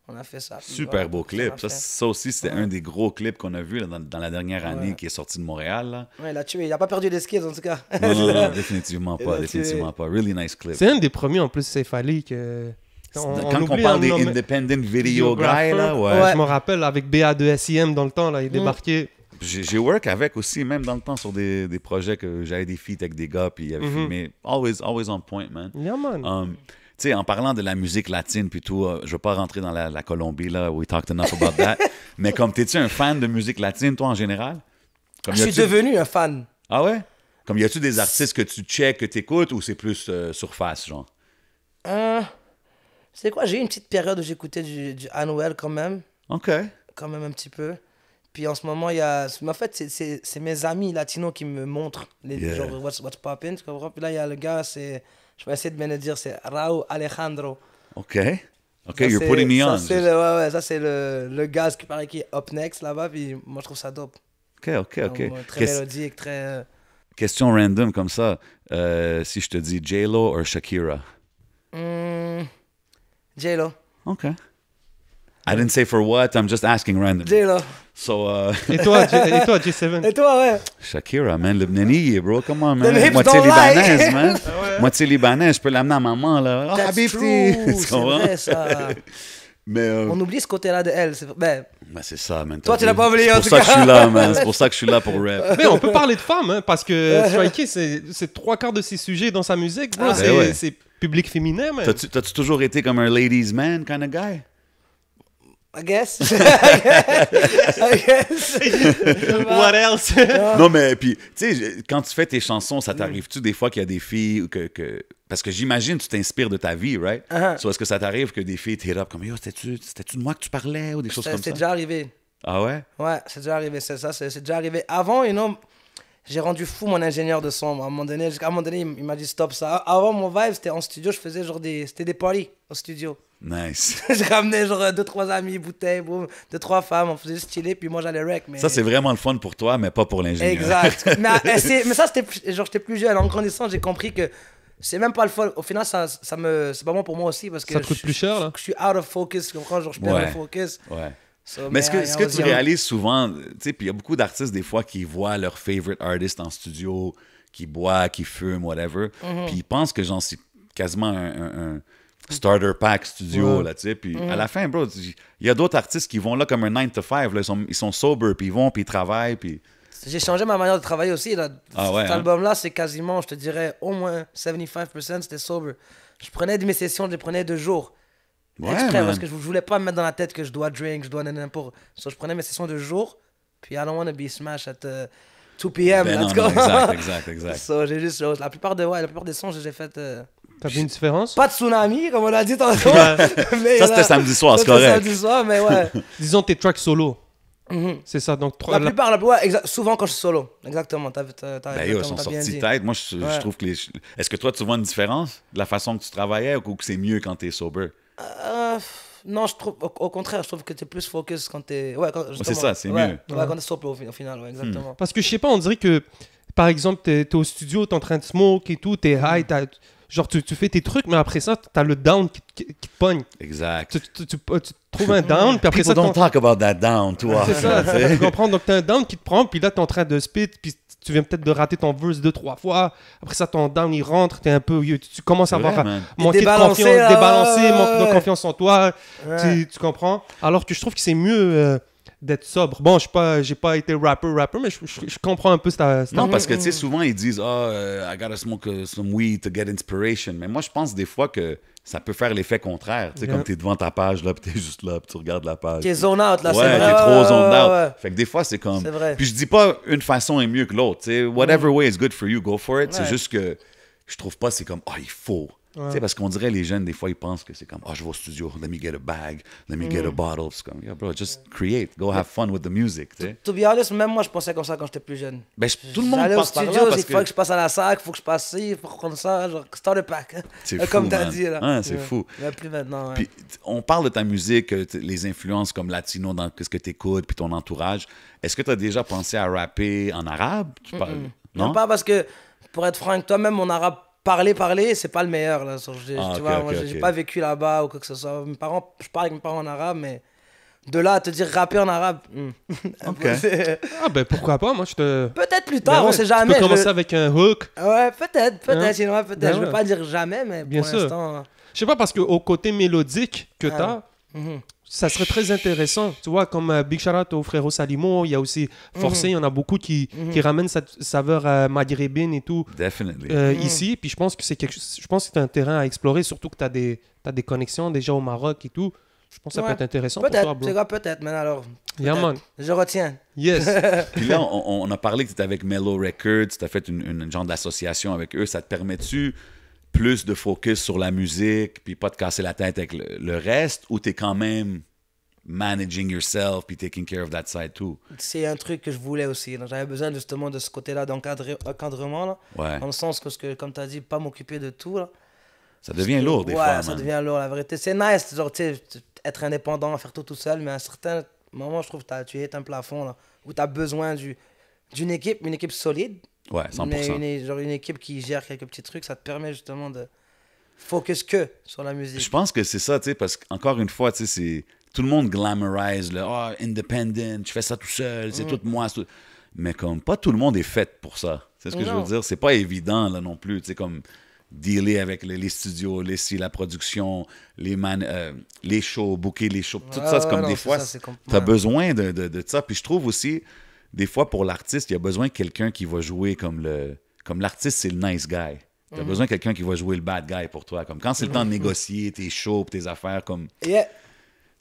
On a fait ça. Super beau clip. Ça aussi, c'était un des gros clips qu'on a vu là, dans la dernière année qui est sorti de Montréal. Là. Ouais, il a tué. Il n'a pas perdu les skills, en tout cas. Non, définitivement pas. Définitivement pas. Really nice clip. C'est un des premiers, en plus, Safe Ali, que... Quand on parle des independent video guys, là, je me rappelle, avec BA2SIM dans le temps, là, il débarquait... J'ai work avec aussi, même dans le temps, sur des projets que j'avais des feats avec des gars, puis il avait filmé. Always on point, man. Yeah, man. Tu sais, en parlant de la musique latine, puis tout, je veux pas rentrer dans la Colombie, là, we talked enough about that. Mais comme, t'es-tu un fan de musique latine, toi, en général? Comme, je suis devenu un fan. Ah ouais? Comme, y a-tu des artistes que tu check, que t'écoutes, ou c'est plus surface, genre? C'est quoi, j'ai eu une petite période où j'écoutais du Anuel quand même. OK. Quand même un petit peu. Puis en ce moment, il y a... En fait, c'est mes amis latinos qui me montrent genre what's poppin', tu comprends? Puis là, il y a le gars, je vais essayer de bien le dire, c'est Raúl Alejandro. OK. OK, Ça, you're putting me on. Ça, c'est le gars qui paraît qui est up next là-bas. Puis moi, je trouve ça dope. OK. Très mélodique, très... Question random comme ça. Si je te dis J-Lo ou Shakira? J-Lo. OK. I didn't say for what, I'm just asking random. J-Lo. So, Et toi, J7? Et toi, ouais? Shakira, man, Lebanese, bro, come on, man. The hips Moitié don't libanaise, lie. man. Moitié libanaise, je peux l'amener à maman, là. That's Habibti. true, Tu c'est comprends? vrai, ça. Mais, On oublie ce côté-là de elle. Ben, c'est ça, man. Toi, tu l'as pas oublié, C'est en pour tout ça que je cas. suis là, man. C'est pour ça que je suis là pour rap. Mais on peut parler de femmes, hein, parce que Strikey, c'est 3/4 de ses sujets dans sa musique, bro. Ah. C'est Ben ouais. c'est public féminin, man. T'as-tu toujours été comme un ladies man kind of guy? I guess. I guess. What else? Non, mais puis, tu sais, quand tu fais tes chansons, ça t'arrive-tu des fois qu'il y a des filles que... Parce que j'imagine tu t'inspires de ta vie, right? So, est-ce que ça t'arrive que des filles t'hit up comme « Yo, c'était-tu de moi que tu parlais? » ou des choses comme ça? C'est déjà arrivé. Ah ouais? Ouais, c'est déjà arrivé, c'est déjà arrivé. Avant, j'ai rendu fou mon ingénieur de son. À un moment donné, il m'a dit stop ça. Avant, mon vibe, c'était en studio, je faisais genre c'était des parties au studio. Nice. Je ramenais genre 2-3 amis, bouteilles, 2-3 femmes, on faisait stylé, puis moi j'allais rec. Mais... Ça, c'est vraiment le fun pour toi, mais pas pour l'ingénieur. Exact. mais ça, j'étais plus jeune. En grandissant, j'ai compris que c'est même pas le fun. Au final, c'est pas bon pour moi aussi parce que Ça te coûte plus cher, là? je suis out of focus. Tu comprends? Genre, je perds le focus. Ouais. So, Mais est-ce que tu réalises souvent, tu sais, puis il y a beaucoup d'artistes des fois qui voient leur favorite artist en studio, qui boit, qui fume, whatever, puis ils pensent que genre c'est quasiment un starter pack studio, là, tu sais, puis à la fin, bro, il y a d'autres artistes qui vont là comme un 9 to 5, là, ils sont sober, puis ils vont, puis ils travaillent, puis... J'ai changé ma manière de travailler aussi. Là. Ah ouais, Cet album-là, c'est quasiment, je te dirais, au moins 75% c'était sober. Je prenais de mes sessions, je les prenais 2 jours. Ouais, Exprès, man. parce que je voulais pas me mettre dans la tête que je dois drink, je dois n'importe. So, je prenais mes sessions de jour, puis I don't want to be smashed at 2 p.m. Ben let's non, go. non, exact. So, j'ai juste, la plupart des sons, j'ai fait. T'as vu une différence? Pas de tsunami, comme on l'a dit tantôt. Mais, Ça, c'était samedi soir, c'est correct. Samedi soir, mais ouais. Disons tes tracks solo. C'est ça, donc... La plupart, souvent quand je suis solo. Exactement, t'as Ben yo, ils sont bien sortis dit. tête. Moi, je trouve que Est-ce que toi, tu vois une différence de la façon que tu travaillais ou que c'est mieux quand t'es sober? Non, je trouve, au contraire, je trouve que t'es plus focus quand t'es. Ouais, c'est ça, c'est mieux. Ouais, quand t'es sobre au final, ouais, exactement. Parce que je sais pas, on dirait que, par exemple, t'es au studio, t'es en train de smoke et tout, t'es high, genre tu fais tes trucs, mais après ça, t'as le down qui te pogne. Exact. Tu trouves un down, puis après People ça... don't talk about that down, toi. C'est ça, tu comprends? Donc t'as un down qui te prend, puis là t'es en train de spit, puis tu viens peut-être de rater ton verse 2-3 fois. Après ça, ton down il rentre, t'es un peu... Tu commences à C'est vrai, avoir man. manqué de Débalancé, confiance, là, débalancé, ouais, manque de ouais. confiance en toi. Ouais. Tu comprends? Alors que je trouve que c'est mieux d'être sobre. Bon, j'ai pas été rapper, mais je comprends un peu cette Non, parce que, tu sais, souvent, ils disent « I gotta smoke some weed to get inspiration ». Mais moi, je pense des fois que ça peut faire l'effet contraire. Tu sais, comme t'es devant ta page, là, puis t'es juste là, puis tu regardes la page. T'es zone out, là, Ouais, c'est vrai. t'es trop zoned out. ouais. Fait que des fois, c'est comme... C'est vrai. Puis je dis pas une façon est mieux que l'autre. Tu sais, whatever way is good for you, go for it. C'est Ouais. juste que je trouve pas c'est comme « il faut ». Tu sais, parce qu'on dirait les jeunes, des fois, ils pensent que c'est comme « je vais au studio, let me get a bag, let me get a bottle ». C'est comme « Yeah, bro, just create, go have fun with the music ». Tu sais. To be honest, même moi, je pensais comme ça quand j'étais plus jeune. Ben, tout le monde J'allais au passe par là studio, parce il faut que je passe à la sac, il faut que je passe ci, il faut prendre ça, genre, start a pack. C'est fou, Comme t'as man. dit, là. Ouais, c'est fou. Mais plus maintenant, ouais. Puis on parle de ta musique, les influences comme latino dans ce que tu écoutes, puis ton entourage. Est-ce que tu as déjà pensé à rapper en arabe? Tu parles... Non, pas parce que, pour être franc avec toi, même mon arabe parler, c'est pas le meilleur. Là. Tu vois, moi, j'ai pas vécu là-bas ou quoi que ce soit. Mes parents, je parle avec mes parents en arabe, mais de là à te dire rapper en arabe, Ok. Ah ben pourquoi pas, moi je te... peut-être plus tard, Ben ouais, on sait jamais. Tu peux commencer avec un hook. Ouais, peut-être, Hein? sinon, peut-être. Ben Je veux ouais. pas dire jamais, mais Bien pour sûr. l'instant... Je sais pas, parce qu'au côté mélodique que t'as, Mhm. ça serait très intéressant. Tu vois, comme Big Shout Out au frérot Salimo, il y a aussi Forcé, il y en a beaucoup qui ramènent cette saveur maghrébine et tout Definitely. ici. Puis je pense que c'est un terrain à explorer, surtout que t'as des connexions déjà au Maroc et tout. Je pense que ça peut Ouais. être intéressant pour Peut-être, toi, bro. c'est quoi, peut-être, mais alors... Yeah, peut-être. man. Je retiens. Yes. Puis là, on a parlé que tu étais avec Mellow Records, tu as fait une genre d'association avec eux. Ça te permet-tu plus de focus sur la musique, puis pas te casser la tête avec le reste, ou t'es quand même managing yourself, puis taking care of that side too? C'est un truc que je voulais aussi. J'avais besoin justement de ce côté-là d'encadrement, là. Ouais. Dans le sens que, comme tu as dit, pas m'occuper de tout, là. Ça devient lourd des ouais, fois, ça man. devient lourd, la vérité. C'est nice, genre, tu sais, être indépendant, faire tout seul, mais à un certain moment, je trouve que tu es un plafond, là, où tu as besoin d'une équipe, une équipe solide. Ouais, 100%. Mais genre une équipe qui gère quelques petits trucs, ça te permet justement de focus que sur la musique. Je pense que c'est ça, tu sais, parce qu'encore une fois, tu sais, c'est... Tout le monde glamorise le independent, je fais ça tout seul, c'est tout moi. Tout... Mais comme pas tout le monde est fait pour ça. C'est ce que je veux dire. C'est pas évident là non plus, tu sais, comme dealer avec les studios, la production, les shows, booker les shows. Tout ça, c'est comme des fois, tu as besoin de ça. Puis je trouve aussi, des fois, pour l'artiste, il y a besoin de quelqu'un qui va jouer comme l'artiste, c'est le nice guy. Tu as besoin de quelqu'un qui va jouer le bad guy pour toi. Comme quand c'est le temps de négocier tes shows, tes affaires, comme... Yeah.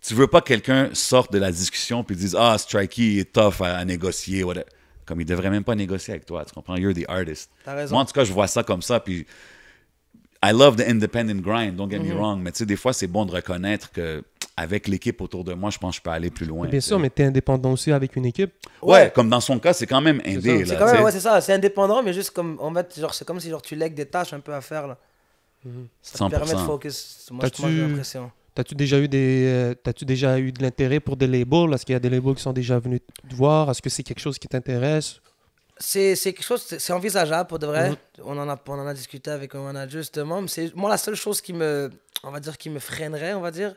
Tu veux pas que quelqu'un sorte de la discussion puis dise « Ah, Strikey est tough à négocier. » Comme il devrait même pas négocier avec toi. Tu comprends? You're the artist. T'as raison. Moi, en tout cas, je vois ça comme ça. Puis I love the independent grind, don't get me wrong. Mais tu sais, des fois, c'est bon de reconnaître que avec l'équipe autour de moi, je pense que je peux aller plus loin. Bien sûr, mais tu es indépendant aussi avec une équipe. Ouais, comme dans son cas, c'est quand même indé. C'est quand même, ouais, c'est ça. C'est indépendant, mais juste comme, en fait, genre, c'est comme si genre, tu lègues des tâches un peu à faire, là. Ça te permet de focus. Moi, j'ai l'impression. T'as-tu déjà eu de l'intérêt pour des labels? Est-ce qu'il y a des labels qui sont déjà venus te voir? Est-ce que c'est quelque chose qui t'intéresse? C'est quelque chose, c'est envisageable pour de vrai. On en a discuté avec un manager justement. Mais moi, la seule chose qui me freinerait, on va dire,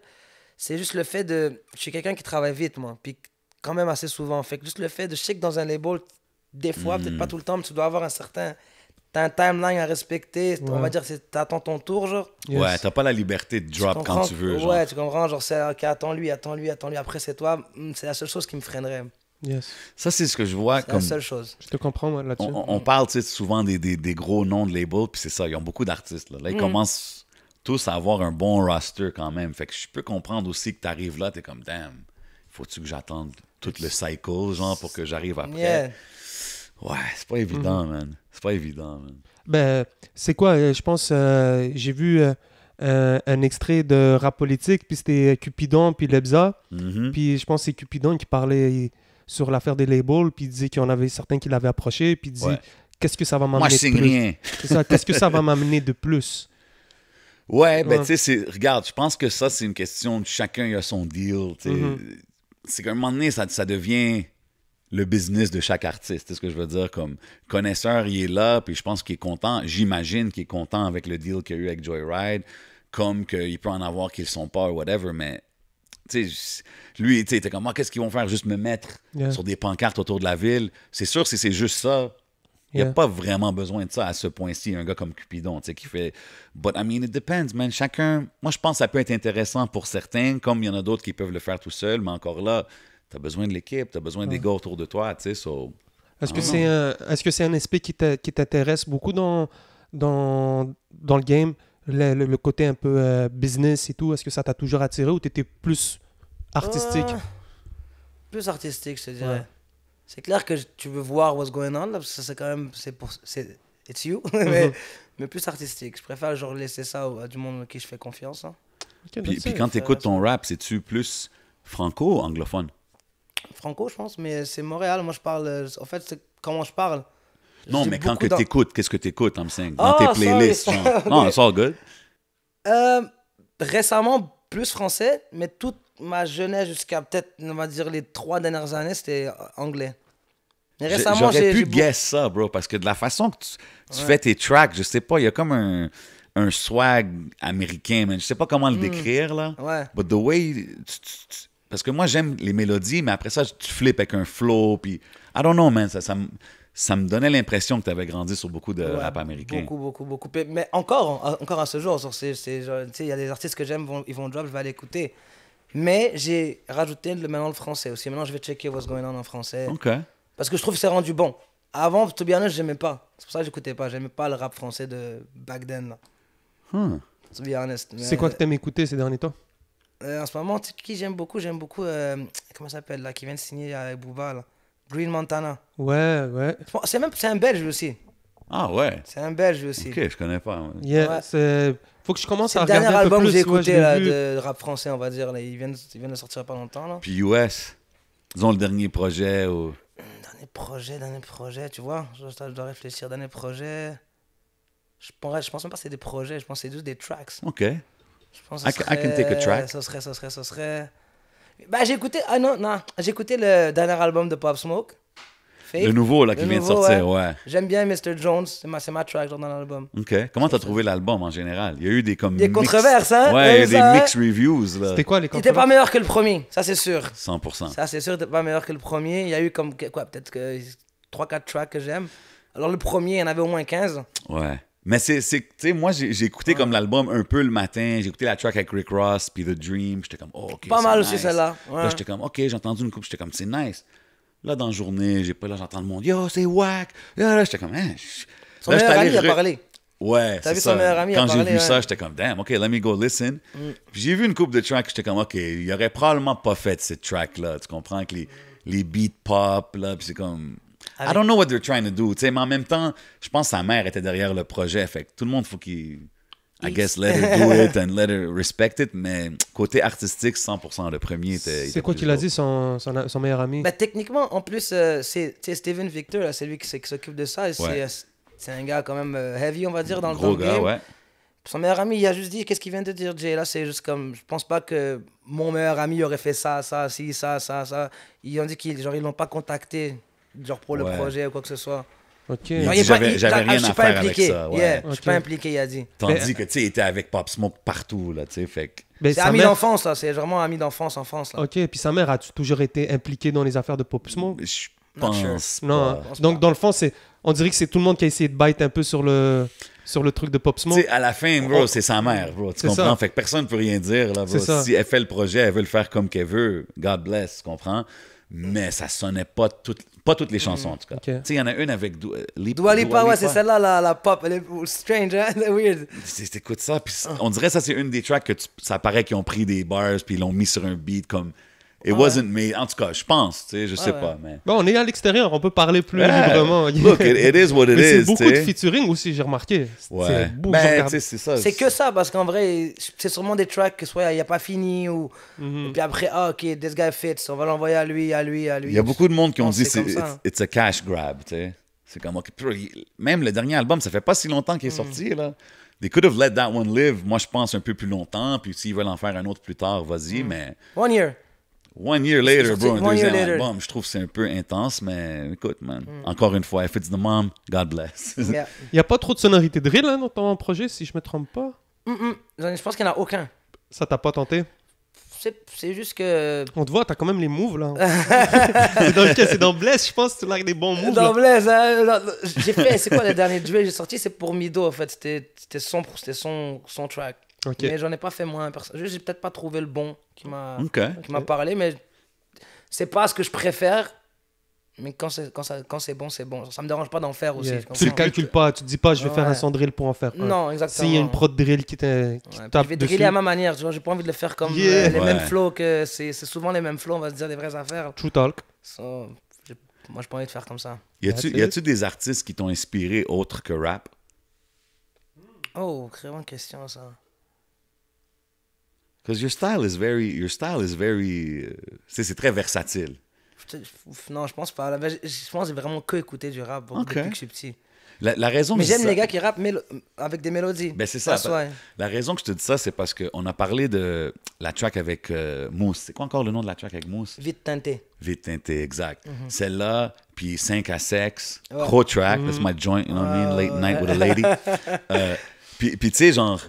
c'est juste le fait de... Je suis quelqu'un qui travaille vite, moi. Puis quand même assez souvent. Fait que juste le fait de... Je sais que dans un label, des fois, peut-être pas tout le temps, mais tu dois avoir un certain... T'as un timeline à respecter, on va dire, t'attends ton tour, genre. Yes. Ouais, t'as pas la liberté de drop quand tu veux, genre. Ouais, tu comprends, genre, c'est ok, attends-lui, après c'est toi. C'est la seule chose qui me freinerait. Yes. Ça, c'est ce que je vois comme... C'est la seule chose. Je te comprends, moi, là-dessus. On parle, tu sais, souvent des gros noms de labels, puis c'est ça, ils ont beaucoup d'artistes, là. Là, ils commencent tous à avoir un bon roster quand même. Fait que je peux comprendre aussi que t'arrives là, t'es comme, damn, faut-tu que j'attende tout le cycle, genre, pour que j'arrive après? Yeah. Ouais, c'est pas évident, man. C'est pas évident, man. Ben, c'est quoi? Je pense, j'ai vu un extrait de Rap Politique, puis c'était Cupidon, puis Lebza. Puis je pense que c'est Cupidon qui parlait sur l'affaire des labels, puis il disait qu'il y en avait certains qui l'avaient approché, puis il disait qu'est-ce que ça va m'amener de plus? Moi, je signe rien. C'est ça, qu'est-ce que ça va m'amener de plus? Ouais, ben, tu sais, regarde, je pense que ça, c'est une question de chacun a son deal. C'est qu'à un moment donné, ça devient le business de chaque artiste. C'est ce que je veux dire. Comme connaisseur, il est là, puis je pense qu'il est content. J'imagine qu'il est content avec le deal qu'il a eu avec Joyride, comme qu'il peut en avoir qui ne le sont pas, ou whatever, mais tu sais, lui, tu sais, t'es comme, qu'est-ce qu'ils vont faire? Juste me mettre sur des pancartes autour de la ville. C'est sûr, si c'est juste ça, il n'y a pas vraiment besoin de ça à ce point-ci. Un gars comme Cupidon, tu sais, qui fait... But, I mean, it depends, man. Chacun... Moi, je pense que ça peut être intéressant pour certains, comme il y en a d'autres qui peuvent le faire tout seul, mais encore là, tu as besoin de l'équipe, tu as besoin des gars autour de toi, tu sais, so... Est-ce que c'est un aspect qui t'intéresse beaucoup dans le game? Le côté un peu business et tout, est-ce que ça t'a toujours attiré ou t'étais plus artistique? Plus artistique, je te dirais. Ouais. C'est clair que tu veux voir what's going on, là, parce que c'est quand même... It's you, mais plus artistique. Je préfère genre laisser ça à du monde à qui je fais confiance. Hein. Okay, puis quand tu écoutes ton rap, c'est-tu plus franco ou anglophone? Franco, je pense, mais c'est Montréal. Moi, je parle... En fait, c'est comment je parle. Non, mais quand tu écoutes, qu'est-ce que tu écoutes, I'm saying? Dans tes playlists, genre. Non, it's all good. Récemment, plus français, mais toute ma jeunesse jusqu'à peut-être, on va dire, les 3 dernières années, c'était anglais. Mais récemment, j'aurais pu guess ça, bro, parce que de la façon que tu fais tes tracks, je sais pas, il y a comme un swag américain, man. Je sais pas comment le décrire, là. Ouais. But the way... Parce que moi, j'aime les mélodies, mais après ça, tu flippes avec un flow, puis... I don't know, man, ça me donnait l'impression que tu avais grandi sur beaucoup de rap américain. Beaucoup. Mais encore à ce jour, il y a des artistes que j'aime, ils vont drop, je vais aller écouter. Mais j'ai rajouté maintenant le français aussi. Maintenant, je vais checker what's going on en français. OK. Parce que je trouve que c'est rendu bon. Avant, to be honest, j'aimais pas. C'est pour ça que j'écoutais pas. J'aimais pas le rap français de back then. Là. To be honest. C'est quoi que t'aimes écouter ces derniers temps? En ce moment, qui j'aime beaucoup, comment ça s'appelle là, qui vient de signer avec Booba là. Green Montana. Ouais. C'est un Belge aussi. Ah ouais. C'est un Belge aussi. Ok, je connais pas. Yeah, faut que je commence C'est à le dernier regarder un peu album que plus. j'ai écouté l'ai là, vu. de rap français, on va dire. Là. Il vient de sortir il y a pas longtemps. Là. Puis US, disons le dernier projet ou... Dernier projet, tu vois. Je dois réfléchir. Dernier projet. Je pense même pas que c'est des projets, je pense que c'est juste des tracks. Ok. Je pense que I can take a track. Ça serait. Bah, j'ai écouté. Ah non. J'ai écouté le dernier album de Pop Smoke. Fake. Le nouveau là qui Le vient nouveau, de sortir, ouais. J'aime bien Mr. Jones, c'est ma track genre, dans l'album. Ok. Comment t'as trouvé l'album en général? Il y a eu des comme Des mix- controverses, hein? Ouais, il y a Ça, des mixed reviews là. C'était quoi les Il était pas meilleur que le premier, ça c'est sûr. 100%. Ça c'est sûr, il était pas meilleur que le premier. Il y a eu comme, quoi, peut-être que 3-4 tracks que j'aime. Alors le premier, il y en avait au moins 15. Ouais. Mais tu sais, moi, j'ai écouté comme l'album un peu le matin. J'ai écouté la track avec Rick Ross, puis The Dream. J'étais comme, oh, OK, Pas c'est mal nice. aussi celle-là. Ouais. Là, j'étais comme, OK, j'ai entendu une coupe. J'étais comme, c'est nice. Là, dans la journée, là, j'entends le monde, yo, c'est whack. Là, j'étais comme, hein. Son meilleur ami a parlé. Ouais, T'as c'est vu ça. son meilleur ami Quand a j'ai parlé, vu ouais. ça, j'étais comme, damn, OK, let me go listen. Puis j'ai vu une couple de tracks, j'étais comme, OK, il aurait probablement pas fait cette track-là. Tu comprends que les beats pop, là, puis c'est comme... I don't know what they're trying to do, tu sais, mais en même temps, je pense que sa mère était derrière le projet, fait que tout le monde, faut qu'il... I guess, let her do it and let her respect it, mais côté artistique, 100%, le premier était... C'est quoi qu'il a dit, son meilleur ami? Bah, techniquement, en plus, c'est Steven Victor, là, c'est lui qui s'occupe de ça. Et Ouais. c'est un gars quand même heavy, on va dire, dans Gros le gars, game. ouais. Son meilleur ami, il a juste dit, qu'est-ce qu'il vient de dire, Jay? Là, c'est juste comme, je pense pas que mon meilleur ami aurait fait ça. Ils ont dit qu'ils l'ont pas contacté, genre pour le Ouais. projet ou quoi que ce soit. Ok. Il Non, dit, il est pas- j'avais je rien suis à pas faire impliqué. avec ça, ouais. Yeah, je Ok. suis pas impliqué, il a dit. Tandis que, tu sais, il était avec Pop Smoke partout, là, tu sais, fait que... Ben, C'est sa ami mère- d'enfance, là. C'est vraiment ami d'enfance en France, là. Ok, puis sa mère a-tu toujours été impliquée dans les affaires de Pop Smoke? Je Not sure. pense Non, hein. pas. pense Donc pas. dans le fond, on dirait que c'est tout le monde qui a essayé de bite un peu sur le truc de Pop Tu Smoke. sais, à la fin, bro, c'est sa mère, bro. Tu C'est comprends? ça. Fait que personne ne peut rien dire, là, bro. C'est ça. Si elle fait le projet, elle veut le faire comme qu'elle veut. God bless, tu comprends? Mais ça sonnait pas toutes les chansons, en tout cas. Ok. Tu sais, il y en a une avec Dua Lipa, ouais, c'est celle-là, la pop. Elle est strange, hein? C'est weird. T'écoutes ça, puis on dirait que ça, c'est une des tracks que ça paraît qu'ils ont pris des bars, puis ils l'ont mis sur un beat comme... It wasn't made. En tout cas, je pense, tu sais, je sais ouais. pas, mais... Bon, on est à l'extérieur, on peut parler plus Yeah. librement. Look, it is what it Mais c'est is, beaucoup tu de sais. featuring aussi, j'ai remarqué. Ouais. C'est beaucoup, Ben, regarde- tu sais, c'est ça. C'est que ça, parce qu'en vrai, c'est sûrement des tracks que soit il n'y a pas fini, ou. Et puis après, ok, this guy fits, on va l'envoyer à lui. Il y a beaucoup de monde qui ont Non, dit c'est c'est comme ça. it's a cash grab, tu sais. C'est comme, ok, même le dernier album, ça fait pas si longtemps qu'il est sorti, là. They could have let that one live, moi je pense un peu plus longtemps, puis s'ils veulent en faire un autre plus tard, vas-y, mais 1 year. one year later, bro, un 1 year deuxième later. album, je trouve que c'est un peu intense, mais écoute, man, encore une fois, if it's the mom, God bless. Yeah. Il n'y a pas trop de sonorité drill hein, dans ton projet, si je me trompe pas. Je pense qu'il n'y en a aucun. Ça t'a pas tenté? C'est juste que. On te voit, t'as quand même les moves là. C'est dans lequel? C'est dans Bless, je pense, tu as des bons moves. Dans Là. Blaise, hein, j'ai fait. C'est quoi le dernier drill que j'ai sorti? C'est pour Mido, en fait. C'était son track. Ok. Mais j'en ai pas fait moins. Juste, j'ai peut-être pas trouvé le bon qui m'a Ok. parlé, mais c'est pas ce que je préfère. Mais quand c'est bon, c'est bon. Ça me dérange pas d'en faire aussi. Yeah. je Tu le comprends. calcules pas, tu te dis pas, je vais faire Ouais. un son drill pour en faire un. Non, exactement. S'il y a une prod drill qui Ouais, puis tape je vais dessus. driller à ma manière, tu vois, j'ai pas envie de le faire comme Yeah. les Ouais. mêmes flows, que c'est souvent les mêmes flows, on va se dire des vraies affaires. True talk. So, moi, j'ai pas envie de faire comme ça. Y That's a-tu des artistes qui t'ont inspiré autre que rap? Oh, très bonne question, ça. Because your style is very, c'est très versatile. Non, je pense pas. Je pense que j'ai vraiment que écouté du rap Ok. depuis que je suis petit. La raison Mais que je j'aime dis les ça- gars qui rappent avec des mélodies. Ben c'est ça. Ça, ouais. La raison que je te dis ça, c'est parce qu'on a parlé de la track avec Mousse. C'est quoi encore le nom de la track avec Mousse? Vite teinté. Vite teinté, exact. Celle-là, puis 5 à sexe, Ouais. pro track, that's my joint, you know what I mean? Late night with a lady. Puis tu sais, genre,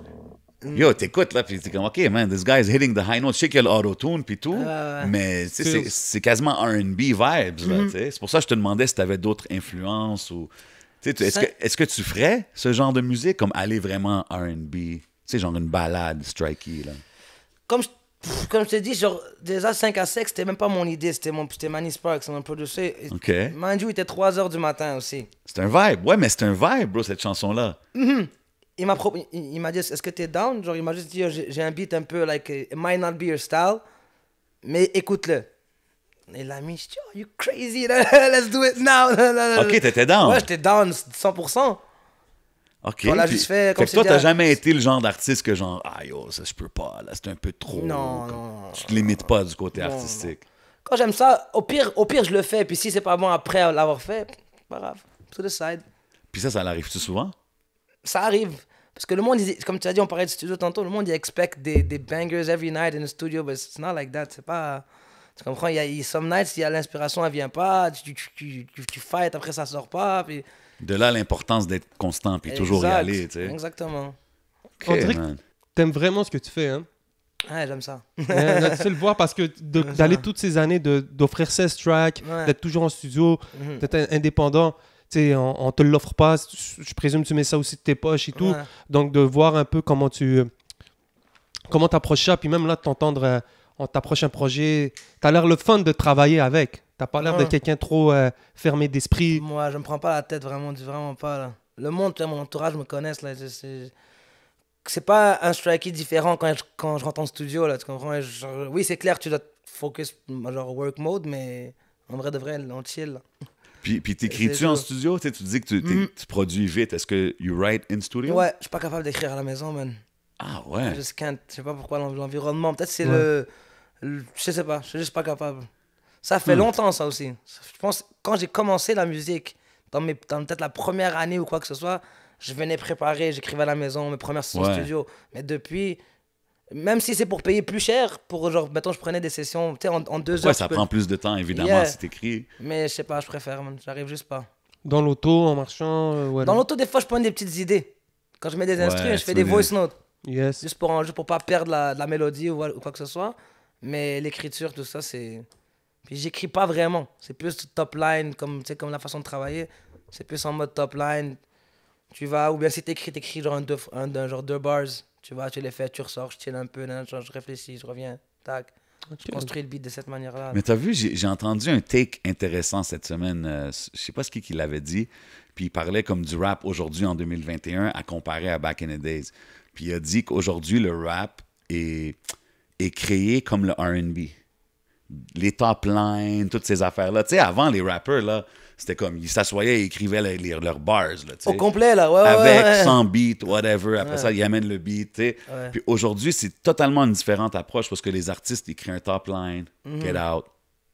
yo, t'écoutes là, puis t'es comme, OK, man, this guy is hitting the high note. Je sais qu'il y a l'auto-tune, puis tout, mais tu sais, c'est quasiment R&B vibes, là, tu sais. C'est pour ça que je te demandais si t'avais d'autres influences ou... Tu sais, est-ce que tu ferais ce genre de musique, comme aller vraiment R&B? Tu sais, genre une balade strikey, là. Comme je te dis, genre, déjà 5 à 6, c'était même pas mon idée, c'était Manny Sparks, c'est mon producteur. OK. Mind you, il était 3 h du matin aussi. C'est un vibe. Ouais, mais c'est un vibe, bro, cette chanson-là. Il m'a dit, est-ce que t'es down? Genre, il m'a juste dit, j'ai un beat un peu, like, it might not be your style, mais écoute-le. Et l'ami, je dis, oh, you crazy, let's do it now. OK, t'étais down. Ouais, j'étais down 100%. OK. On l'a Puis- juste fait comme fait que toi, c'est t'as bien. jamais été le genre d'artiste que genre, ah yo, ça je peux pas, là, c'est un peu trop. Non, Comme- non. Tu te limites pas du côté Non, artistique. Quand j'aime ça, au pire, je le fais. Puis si c'est pas bon après l'avoir fait, pas grave. To the side. Puis ça l'arrive-tu souvent? Ça arrive. Parce que le monde, comme tu as dit, on parlait de studio tantôt, le monde, il expect des bangers every night in the studio, but it's not like that. C'est pas... Tu comprends? Some nights, il y a l'inspiration, elle vient pas, tu fight, après ça sort pas. Puis... De là, l'importance d'être constant puis toujours y Exact. aller, tu sais. Exactement. OK, On dirait que man. t'aimes vraiment ce que tu fais, hein. Ouais, j'aime ça. Tu sais le voir parce que d'aller toutes ces années, d'offrir 16 tracks, Ouais. d'être toujours en studio, Mhm. d'être indépendant, tu sais, on te l'offre pas. Je présume que tu mets ça aussi de tes poches et tout. Ouais. Donc, de voir un peu comment t'approches ça, puis même là, de t'entendre, on t'approche un projet, t'as l'air le fun de travailler avec. T'as pas l'air de Ouais. quelqu'un trop fermé d'esprit. Moi, je me prends pas la tête, vraiment pas. Là. Le monde, tu sais, mon entourage me connaissent. Là, c'est pas un strikey différent quand je rentre en studio. Là, tu comprends? Oui, c'est clair, tu dois te focus, genre work mode, mais en vrai de vrai, on chill. Là. Puis C'est t'écris-tu en ça. studio? Tu sais, tu dis que tu produis vite. Est-ce que you write in studio? Ouais, je suis pas capable d'écrire à la maison, man. Ah ouais. Je just can't. Je sais pas pourquoi l'environnement. Peut-être c'est Ouais. je sais pas, je suis juste pas capable. Ça fait longtemps, ça aussi. Je pense, quand j'ai commencé la musique, dans peut-être la première année ou quoi que ce soit, je venais préparer, j'écrivais à la maison, mes premières sessions Ouais. studio. Mais depuis, même si c'est pour payer plus cher, pour genre, mettons, je prenais des sessions, tu sais, en 2 heures. Ouais, tu ça peux- prend plus de temps, évidemment, Yeah. si t'écris. Mais je sais pas, je préfère, man. J'arrive juste pas. Dans l'auto, en marchant, voilà. Dans l'auto, des fois, je prends des petites idées. Quand je mets des Ouais, instruments, je tu fais veux des des- voice notes. Yes. Juste pour pas perdre la mélodie ou quoi que ce soit. Mais l'écriture, tout ça, c'est... Puis j'écris pas vraiment. C'est plus top line, comme, tu sais, comme la façon de travailler. C'est plus en mode top line. Tu vas, ou bien si t'écris genre genre 2 bars. Tu vas, tu les fais, tu ressors, je chill un peu, genre, je réfléchis, je reviens, tac. Je construis le beat de cette manière-là. Mais t'as vu, j'ai entendu un take intéressant cette semaine. Je sais pas ce qui l'avait dit. Puis il parlait comme du rap aujourd'hui en 2021 à comparer à back in the days. Puis il a dit qu'aujourd'hui, le rap est créé comme le R&B. Les top lines, toutes ces affaires-là. Tu sais, avant, les rappers, là, c'était comme, ils s'assoyaient et écrivaient leurs bars, là, tu sais. Au complet, là, ouais, Avec, ouais. sans beat, whatever. Après Ouais. ça, ils amènent le beat, tu sais. Ouais. Puis aujourd'hui, c'est totalement une différente approche parce que les artistes écrivent un top line, get out,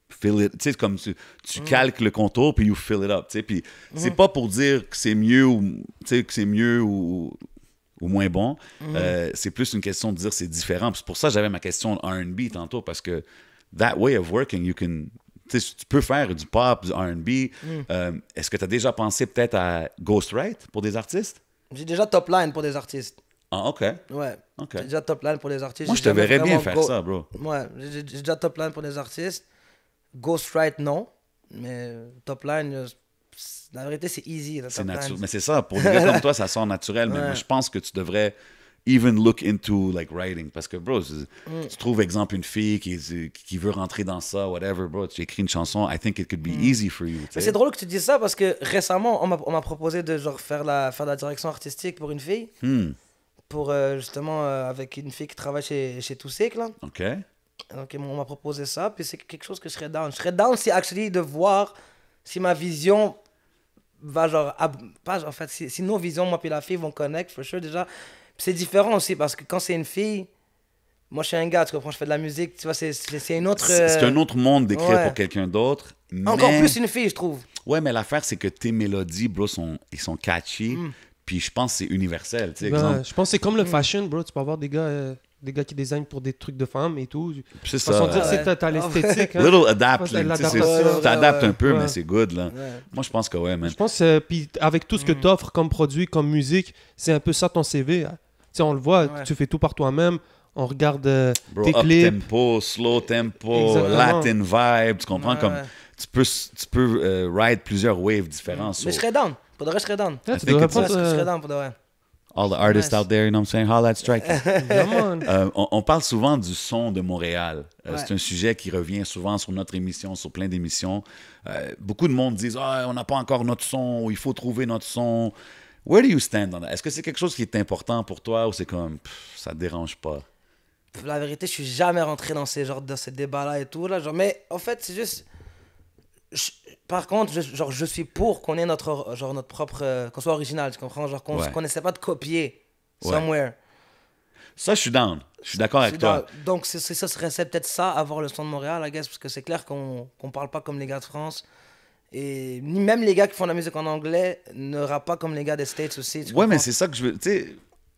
fill it. Tu sais, comme tu calques le contour puis you fill it up, tu sais. Puis c'est pas pour dire que c'est mieux ou, tu sais, que c'est mieux ou moins bon. C'est plus une question de dire c'est différent. Puis c'est pour ça que j'avais ma question de R&B tantôt parce que that way of working, you can... Tu sais, tu peux faire du pop, du R&B. Est-ce que tu as déjà pensé peut-être à ghostwrite pour des artistes? J'ai déjà top line pour des artistes. Ah, OK. Ouais. OK. J'ai déjà top line pour des artistes. Moi, J'ai je te jamais verrais bien vraiment faire ça, bro. Ouais, j'ai déjà top line pour des artistes. Ghostwrite, non. Mais top line, la vérité, c'est easy. La C'est top naturel. line. Mais c'est ça, pour des gars comme toi, ça sort naturel. Mais Ouais. moi, je pense que tu devrais even look into like writing. Parce que, bro, tu trouves, exemple, une fille qui veut rentrer dans ça, whatever, bro, tu écris une chanson, I think it could be easy for you. tu Mais sais. c'est drôle que tu dises ça parce que récemment, on m'a proposé de genre faire la direction artistique pour une fille. Hmm, Pour justement, avec une fille qui travaille chez Toussic, là. OK. Donc, on m'a proposé ça, puis c'est quelque chose que je serais down. Je serais down si, actually, de voir si ma vision va genre... pas, en fait, si nos visions, moi puis la fille, vont connect, for sure, déjà. Puis c'est différent aussi, parce que quand c'est une fille, moi, je suis un gars, tu comprends, je fais de la musique, tu vois, c'est une autre... C'est un autre monde d'écrire ouais. pour quelqu'un d'autre. Encore mais- plus une fille, je trouve. Ouais, mais l'affaire, c'est que tes mélodies, bro, ils sont catchy. Puis je pense que c'est universel. Tu sais, Ben, exemple. je pense que c'est comme le fashion, bro. Tu peux avoir des gars qui designent pour des trucs de femmes et tout. C'est Façon de ça. dire, c'est que t'as l'esthétique. hein. Little adapt. Ouais, là, tu sais, l'adaptation. t'adaptes un peu, Ouais. mais c'est good, là. Ouais. Moi, je pense que ouais, man. Je pense, puis avec tout ce que tu offres comme produit, comme musique, c'est un peu ça ton CV. Hein. Tu sais, on le voit, Ouais. tu fais tout par toi-même. On regarde Bro, tes up clips. tempo, slow tempo, Exactement. Latin vibe, tu comprends? Ouais, Comme ouais. tu peux ride plusieurs waves différents. Mais je serais down. Pour de vrai, je serais down. Là, I tu think devrais it's- Ouais, prendre. je serais down pour de vrai. All the artists Nice. out there, you know what I'm saying? Holla at Strike. Vraiment. On parle souvent du son de Montréal. Ouais. C'est un sujet qui revient souvent sur notre émission, sur plein d'émissions. Beaucoup de monde disent ah, on n'a pas encore notre son, ou il faut trouver notre son. Where do you stand on that? Est-ce que c'est quelque chose qui est important pour toi ou c'est comme ça te dérange pas? La vérité, je suis jamais rentré dans ces débats-là et tout. Là, genre, mais en fait, c'est juste. Par contre, je suis pour qu'on ait notre propre... qu'on soit original, tu comprends? Genre qu'on essaie pas de copier somewhere. Ça, je suis down. Je suis d'accord avec toi. Donc, ça serait peut-être ça, avoir le son de Montréal, I guess, parce que c'est clair qu'on parle pas comme les gars de France. Et même les gars qui font de la musique en anglais ne rappent pas comme les gars des States aussi. Ouais, mais c'est ça que je veux... Tu sais,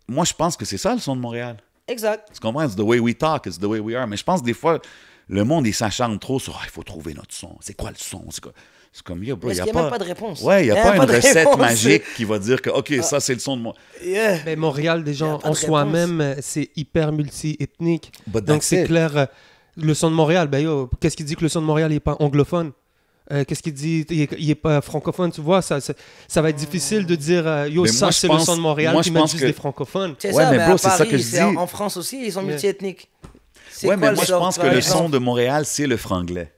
moi, je pense que c'est ça, le son de Montréal. Exact. Tu comprends? It's the way we talk, it's the way we are. Mais je pense des fois, le monde, il s'acharne trop sur il faut trouver notre son. C'est quoi le son? C'est comme, yo, bro, il n'y a même pas de réponse. Ouais, il n'y a pas une recette magique qui va dire que, OK, ça, c'est le son de moi. Yeah. Mais Montréal, déjà, en soi-même, c'est hyper multi-ethnique. Donc, c'est clair. Le son de Montréal, ben yo, qu'est-ce qui dit que le son de Montréal n'est pas anglophone? Qu'est-ce qu'il dit? Il n'est pas francophone, tu vois? Ça va être difficile de dire, yo, mais ça, c'est le son de Montréal, puis mettre juste des francophones. C'est ouais, ça, mais bro, c'est Paris, ça que je dis. En France aussi, ils sont multi-ethniques. Ouais, mais moi, je pense que le son de Montréal, c'est le franglais.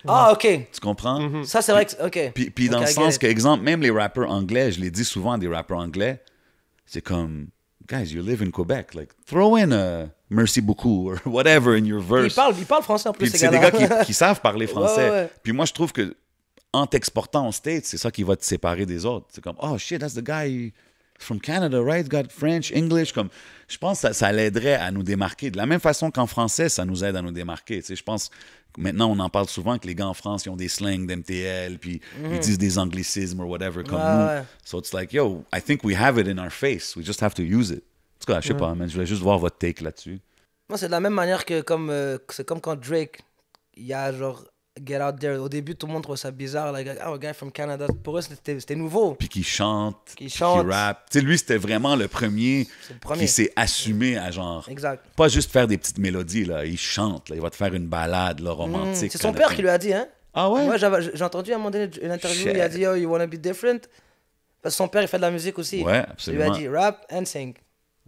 Ah, OK. Tu comprends? Ça, c'est vrai que... OK. Puis dans le sens que, exemple, même les rappeurs anglais, je l'ai dit souvent à des rappeurs anglais, c'est comme, guys, you live in Quebec. Like, throw in a merci beaucoup or whatever in your verse. Ils parlent français en plus, Puis ces c'est des gars-là. gars qui savent parler français. Ouais. Puis moi, je trouve que en t'exportant aux States, c'est ça qui va te séparer des autres. C'est comme, oh shit, that's the guy from Canada, right? He's got French, English. Comme, je pense que ça l'aiderait à nous démarquer. De la même façon qu'en français, ça nous aide à nous démarquer. Tu sais, je pense que maintenant, on en parle souvent que les gars en France, ils ont des slangs d'MTL, puis ils disent des anglicismes or whatever comme nous. Ouais. So it's like, yo, I think we have it in our face. We just have to use it. En tout cas, je sais pas, man, je voulais juste voir votre take là-dessus. Moi, c'est de la même manière que c'est comme quand Drake, il y a genre Get Out There. Au début, tout le monde trouvait ça bizarre. Like, oh, a guy from Canada. Pour eux, c'était nouveau. Puis qui chante, Qui qui chante. rappe. Tu sais, lui, c'était vraiment le premier, C'est le premier. qui s'est assumé à genre... Exact. Pas juste faire des petites mélodies, là. Il chante, là. Il va te faire une balade, là, romantique. C'est son père qui lui a dit, hein. Ah ouais? Moi, j'ai entendu à un moment donné une interview, Shit. il a dit, oh, you wanna be different? Parce que son père, il fait de la musique aussi. Ouais, Il lui absolument. a dit, rap and sing.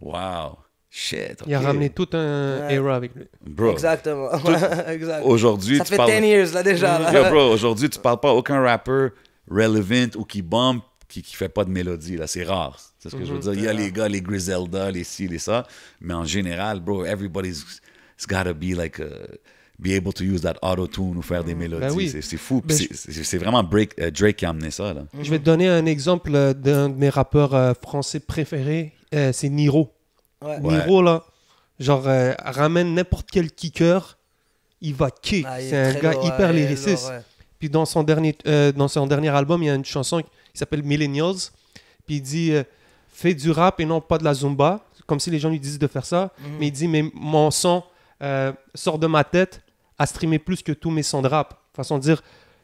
Wow. Shit, Il a ok. ramené tout un era avec lui. Bro, Exactement. Exact. aujourd'hui, Ça tu fait parles... 10 years, là, déjà. Là. Yo, bro, aujourd'hui, tu parles pas aucun rappeur relevant ou qui bombe qui fait pas de mélodie, là. C'est rare. C'est ce que je veux dire. Il y a les gars, les Griselda, les ci, les ça. Mais en général, bro, everybody's gotta be like... be able to use that auto-tune ou faire des mélodies. Ben oui. C'est fou. Ben, C'est vraiment Drake qui a amené ça, là. Je vais te donner un exemple d'un de mes rappeurs français préférés. C'est Niro. Ouais. Niro, là, genre, ramène n'importe quel kicker, il va kick. Ah, il est C'est un très gars lourd, hyper ouais, lyriciste. lourd, ouais. Puis dans son dernier album, il y a une chanson qui s'appelle Millennials. Puis il dit fais du rap et non pas de la zumba. Comme si les gens lui disent de faire ça. Mais il dit mais mon son sort de ma tête à streamer plus que tous mes sons de rap. Façon de dire,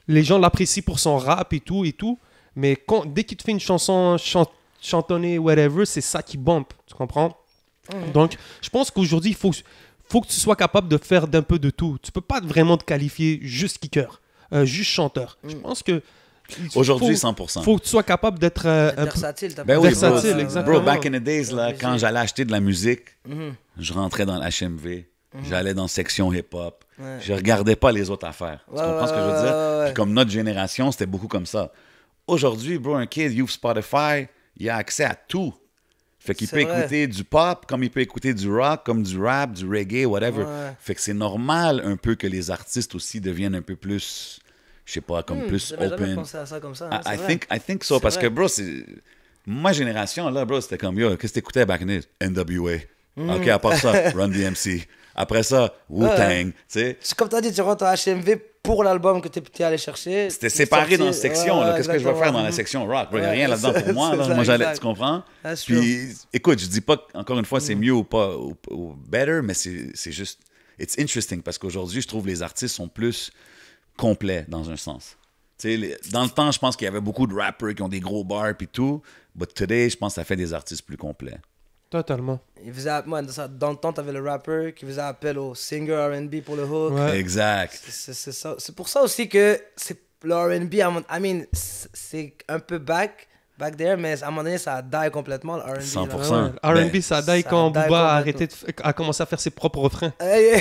les gens l'apprécient pour son rap et tout. Mais dès qu'il te fait une chanson chantonnée, whatever, c'est ça qui bombe. Tu comprends? Donc, je pense qu'aujourd'hui, il faut que tu sois capable de faire d'un peu de tout. Tu peux pas vraiment te qualifier juste kicker, juste chanteur. Je pense que Aujourd'hui, faut 100%. que tu sois capable d'être un peu... Versatile, t'as Ben pas oui, besoin versatile, de- exactement. Bro, back in the days, là, quand j'allais acheter de la musique, Mhm. je rentrais dans l'HMV, j'allais dans section hip-hop, Ouais. je regardais pas les autres affaires. Tu Ouais, comprends ce que je veux dire? ouais. Puis comme notre génération, c'était beaucoup comme ça. Aujourd'hui, bro, un kid, il ouvre Spotify, il a accès à tout. Fait qu'il C'est peut vrai. écouter du pop, comme il peut écouter du rock, comme du rap, du reggae, whatever. Ouais. Fait que c'est normal un peu que les artistes aussi deviennent un peu plus, je sais pas, comme plus J'avais jamais open. pensé à ça comme ça. hein, c'est I vrai. think so, C'est parce vrai. que, bro, c'est... Ma génération, là, bro, c'était comme, yo, qu'est-ce que t'écoutais back in the days? NWA. OK, à part ça, Run DMC. Après ça, Wu-Tang, tu sais. C'est comme tu as dit, tu rentres à HMV pour l'album que tu es allé chercher. C'était séparé dans la Sorti- section, là. ouais, Qu'est-ce que je vais faire dans la exactement. section rock? Il n'y a Ouais, rien là-dedans pour moi, c'est là. ça, Moi, j'allais, exact. tu comprends? That's Puis, écoute, je dis pas, encore une fois, c'est mieux ou pas, ou better, mais c'est juste, it's interesting, parce qu'aujourd'hui, je trouve que les artistes sont plus complets, dans un sens. Tu sais, dans le temps, je pense qu'il y avait beaucoup de rappers qui ont des gros bars puis tout, but today, je pense que ça fait des artistes plus complets. Totalement. Dans le temps, tu avais le rapper qui faisait appel au singer R&B pour le hook. Ouais. Exact. C'est ça. C'est pour ça aussi que le R&B, I mean, c'est un peu back there, mais à un moment donné, ça a die complètement, le R&B. là. 100%. R&B, Ben, ça daille ça quand daille Booba complètement. a commencé à faire ses propres refrains. Hey,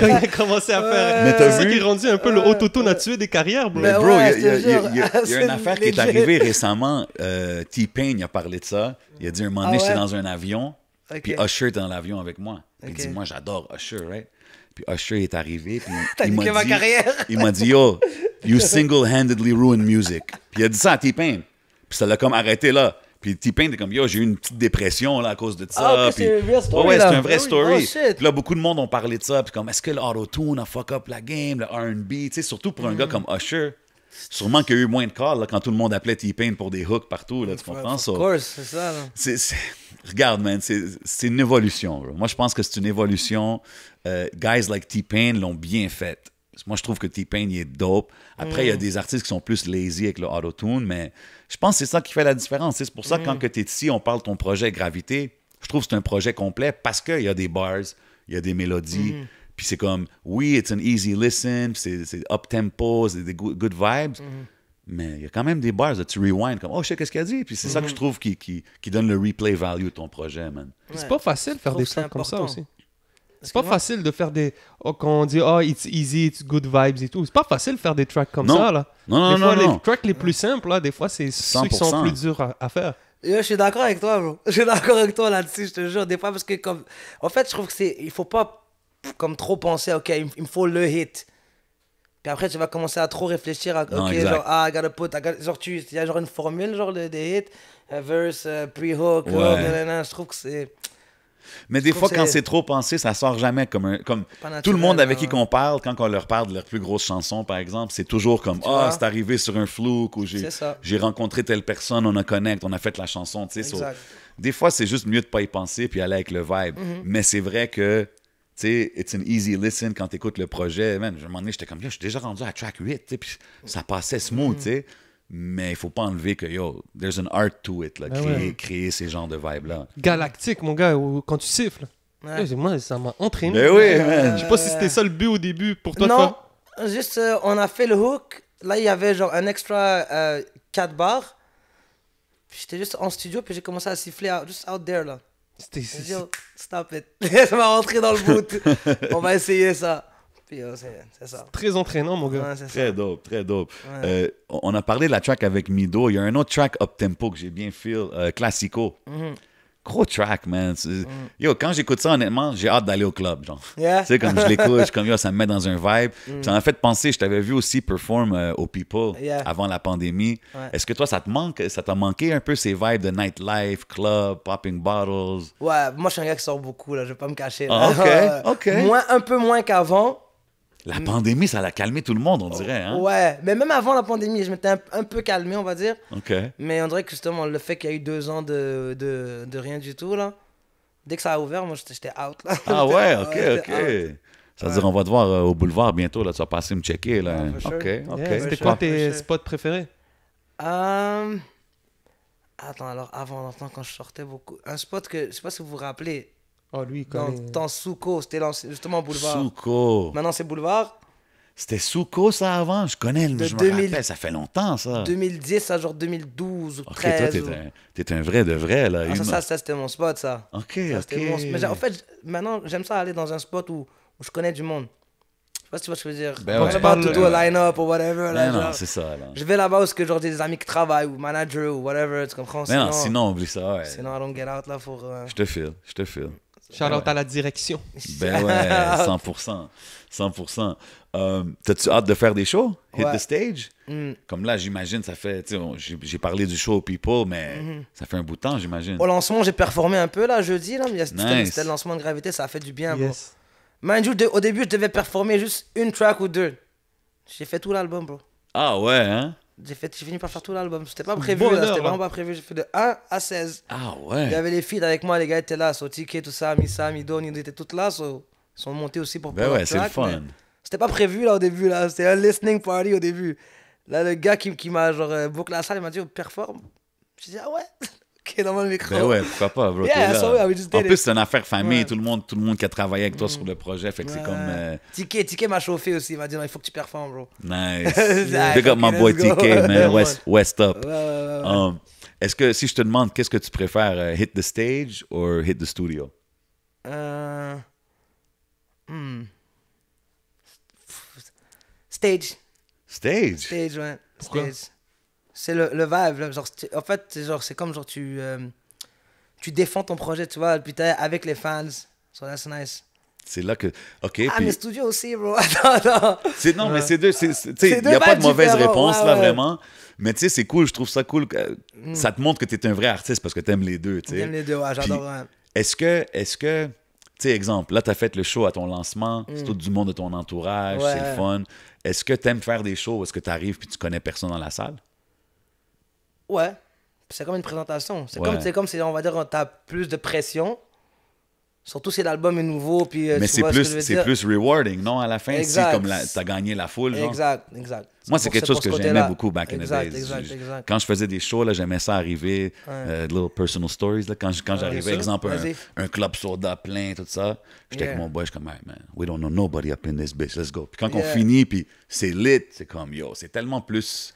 Quand il a commencé à faire... Mais t'as c'est ça vu? qui est rendu un peu le autotune à tuer des carrières, bro. Mais Ben bro, ouais, il y a- je te jure. il y a C'est une affaire qui est legit. arrivée récemment. T-Pain a parlé de ça. Il a dit un moment donné, Ah ouais? j'étais dans un avion, Ok. puis Usher était dans l'avion avec moi. Il Ok. dit, moi, j'adore Usher, right? Puis Usher est arrivé, puis T'as niqué ma carrière. il m'a dit, yo, you single-handedly ruined music. Puis il a dit ça à T-Pain. Puis ça l'a comme arrêté là. Puis T-Pain était comme, yo, j'ai eu une petite dépression là, à cause de ça. Ah, ok, puis, c'est une vraie story, ouais, là. c'est un vrai Ah oui. story. Oh, shit. Puis là, beaucoup de monde ont parlé de ça. Puis comme, est-ce que l'auto-tune a fuck up la game, le R&B, tu sais, surtout pour un gars comme Usher. Sûrement qu'il y a eu moins de calls là, quand tout le monde appelait T-Pain pour des hooks partout, là, tu comprends ça? Of course, c'est ça. Là. Regarde, man, c'est une évolution. Bro. Moi, je pense que c'est une évolution. Guys like T-Pain l'ont bien fait. Moi, je trouve que T-Pain, il est dope. Après, il y a des artistes qui sont plus lazy avec le auto-tune, mais je pense que c'est ça qui fait la différence. C'est pour ça que quand tu es ici, on parle de ton projet Gravité. Je trouve que c'est un projet complet parce qu'il y a des bars, il y a des mélodies. Puis c'est comme, oui, it's an easy listen, c'est up-tempo, c'est des good vibes. Mais il y a quand même des bars où tu rewind comme, oh, je sais qu'est-ce qu'il a dit. Puis c'est ça que je trouve qui donne le replay value de ton projet, man. C'est pas facile de faire des trucs comme ça important. aussi. C'est pas facile de faire des... Oh, quand on dit, oh, it's easy, it's good vibes et tout. C'est pas facile de faire des tracks comme ça, là. Non, des fois, non. les tracks les plus simples, là, des fois, c'est ceux qui sont plus durs à faire. Yo, je suis d'accord avec toi, bro. Je suis d'accord avec toi là-dessus, je te jure. Des fois, parce que comme... En fait, je trouve que c'est... Il faut pas comme trop penser, OK, il me faut le hit. Puis après, tu vas commencer à trop réfléchir à, OK, non, genre, I gotta put... Genre, il y a genre une formule, genre, des hits. Verse, pre-hook, hook, je trouve que c'est... Mais des fois, quand c'est trop pensé, ça sort jamais comme tout le monde avec qui qu'on parle, quand on leur parle de leur plus grosse chanson, par exemple, c'est toujours comme « Ah, c'est arrivé sur un fluke » ou « J'ai rencontré telle personne, on a connecté, on a fait la chanson. » Des fois, c'est juste mieux de pas y penser puis aller avec le vibe. Mais c'est vrai que, tu sais, it's an easy listen quand tu écoutes le projet. Man, à un moment donné, j'étais comme « Yo, je suis déjà rendu à track 8, puis ça passait smooth, tu sais. » Mais il faut pas enlever que, yo, there's an art to it, là, créer ces genres de vibes-là. Galactique, mon gars, quand tu siffles. Ouais. Moi, ça m'a entraîné. Mais oui, man. Je sais pas si c'était ça le but au début pour toi. Non, juste, on a fait le hook. Là, il y avait genre un extra 4 bars. Puis j'étais juste en studio, puis j'ai commencé à siffler juste out there, là. J'ai dit, oh, stop it. Ça m'a rentré dans le boot. On va essayer ça. Puis c'est ça. Très entraînant, mon gars. Ouais, très dope, très dope. Ouais. On a parlé de la track avec Mido. Il y a un autre track up-tempo que j'ai bien feel, Classico. Gros track, man. Yo, quand j'écoute ça, honnêtement, j'ai hâte d'aller au club, genre. Tu sais, comme je l'écoute, je suis comme, yo, ça me met dans un vibe. Ça m'a fait penser, je t'avais vu aussi perform au People avant la pandémie. Est-ce que toi, ça t'a manqué un peu ces vibes de nightlife, club, popping bottles? Ouais, moi, je suis un gars qui sort beaucoup, là. Je vais pas me cacher. Là. Ah, OK. Un peu moins qu'avant. La pandémie, ça l'a calmé tout le monde, on dirait. Hein? Ouais, mais même avant la pandémie, je m'étais un peu calmé, on va dire. OK. Mais on dirait que justement, le fait qu'il y a eu 2 ans de rien du tout, là, dès que ça a ouvert, moi, j'étais out. Là. Ah ouais, OK. Ça veut dire on va te voir au boulevard bientôt, là, tu vas passer me checker. Là. OK. C'était quoi tes spots préférés? Attends, alors avant, quand je sortais beaucoup... Un spot que, je sais pas si vous vous rappelez... Oh, lui, dans Souko, c'était justement Boulevard. Souko. Maintenant, c'est Boulevard. C'était Souko, ça, avant? Je connais, je me rappelle, ça fait longtemps, ça. 2010 à genre 2012 ou 13. OK, toi, t'es un vrai de vrai, là. Ça, c'était mon spot, ça. OK. Mais en fait, maintenant, j'aime ça aller dans un spot où je connais du monde. Je sais pas si tu vois ce que je veux dire. Ben Je parle tout un line-up ou whatever. Là, non, c'est ça. Là. Je vais là-bas où j'ai des amis qui travaillent ou manager ou whatever, tu comprends? Mais sinon, oublie ça. Ouais. Sinon, I don't get out là pour... Je te file. Shout-out à la direction. Ben ouais, 100%. T'as-tu hâte de faire des shows? Hit the stage? Comme là, j'imagine, ça fait... J'ai parlé du show aux People, mais ça fait un bout de temps, j'imagine. Au lancement, j'ai performé un peu, là, jeudi. Là, mais c'était le lancement de Gravité, ça a fait du bien. Yes. Mind you, au début, je devais performer juste une track ou 2. J'ai fait tout l'album, bro. Ah ouais, hein? J'ai fini par faire tout l'album. C'était pas prévu, là. C'était vraiment pas prévu. J'ai fait de 1 à 16. Ah ouais. Il y avait les feats avec moi, les gars étaient là. Tiki, tout ça, Missa, Mido, ils étaient tous là. Ils sont montés aussi pour ben ouais, c'est le fun. C'était pas prévu, là, au début, là. C'était un listening party au début. Là, le gars qui m'a, genre, bouclé la salle, il m'a dit, oh, performe. Je dis, ah ouais. Ok, dans mon micro. Ben ouais, pourquoi pas, bro. En plus, c'est une affaire famille. Tout le monde qui a travaillé avec toi sur le projet. Fait que c'est comme. Tiki m'a chauffé aussi. Il m'a dit, non, il faut que tu performes, bro. Nice. Big up my boy Tiki, man. West up. Est-ce que, si je te demande, qu'est-ce que tu préfères, hit the stage ou hit the studio? Stage. Stage, ouais. Pourquoi? Stage. C'est le vibe, là. Genre, en fait, c'est comme genre tu défends ton projet, tu vois, puis t'es avec les fans. So that's nice. c'est là que... OK, Ah, puis... mais studio aussi, bro. Attends. Non, mais c'est deux... Il C'est n'y a deux pas de vibes mauvaise différents, réponse, ouais, là, ouais. vraiment. Mais tu sais, c'est cool. Je trouve ça cool. Ça te montre que tu es un vrai artiste parce que tu aimes les deux, tu sais. J'aime les deux, ouais, j'adore. Puis, Ouais. Est-ce que... Tu sais, exemple, là, tu as fait le show à ton lancement. C'est tout du monde de ton entourage. Ouais. C'est le fun. Est-ce que tu aimes faire des shows où est-ce que tu arrives puis tu connais personne dans la salle? Ouais. C'est comme une présentation. Ouais. C'est comme si, on va dire, t'as plus de pression. Surtout si l'album est nouveau. Puis, Mais tu c'est vois ce que je veux plus, c'est dire. plus rewarding, non, à la fin? Exact. C'est comme t'as gagné la foule, genre. Exact. Moi, c'est quelque chose que j'aimais beaucoup back in the days. Exact. Quand je faisais des shows, là, j'aimais ça arriver, little personal stories. Là, quand j'arrivais, sûr. exemple, Vas-y. un club soda plein, tout ça, j'étais avec mon boy, je suis comme, hey, man, we don't know nobody up in this bitch, let's go. Puis quand on finit, puis c'est lit, c'est comme, yo, c'est tellement plus...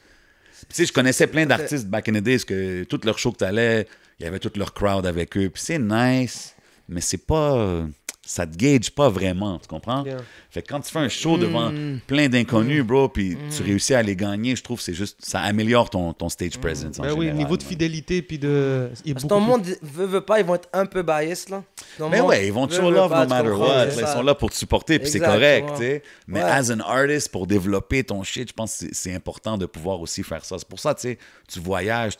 Puis, tu sais, je connaissais plein d'artistes back in the days que toutes leurs shows que t'allais, il y avait toute leur crowd avec eux. Puis c'est nice, mais c'est pas... ça te gauge pas vraiment, tu comprends? Yeah. Fait que quand tu fais un show devant plein d'inconnus, bro, puis tu réussis à les gagner, je trouve que c'est juste, ça améliore ton stage presence en Ben oui, général, niveau de man. fidélité, puis de... il est Parce que beaucoup ton plus- monde veut pas, ils vont être un peu biased, là. Ton Mais monde ouais, ils vont te show veut love pas, no tu matter comprends, what. c'est Là, ils ça. sont là pour te supporter, puis c'est Exactement. correct, tu sais. Mais Ouais. as an artist, pour développer ton shit, je pense que c'est important de pouvoir aussi faire ça. C'est pour ça, tu sais, tu voyages,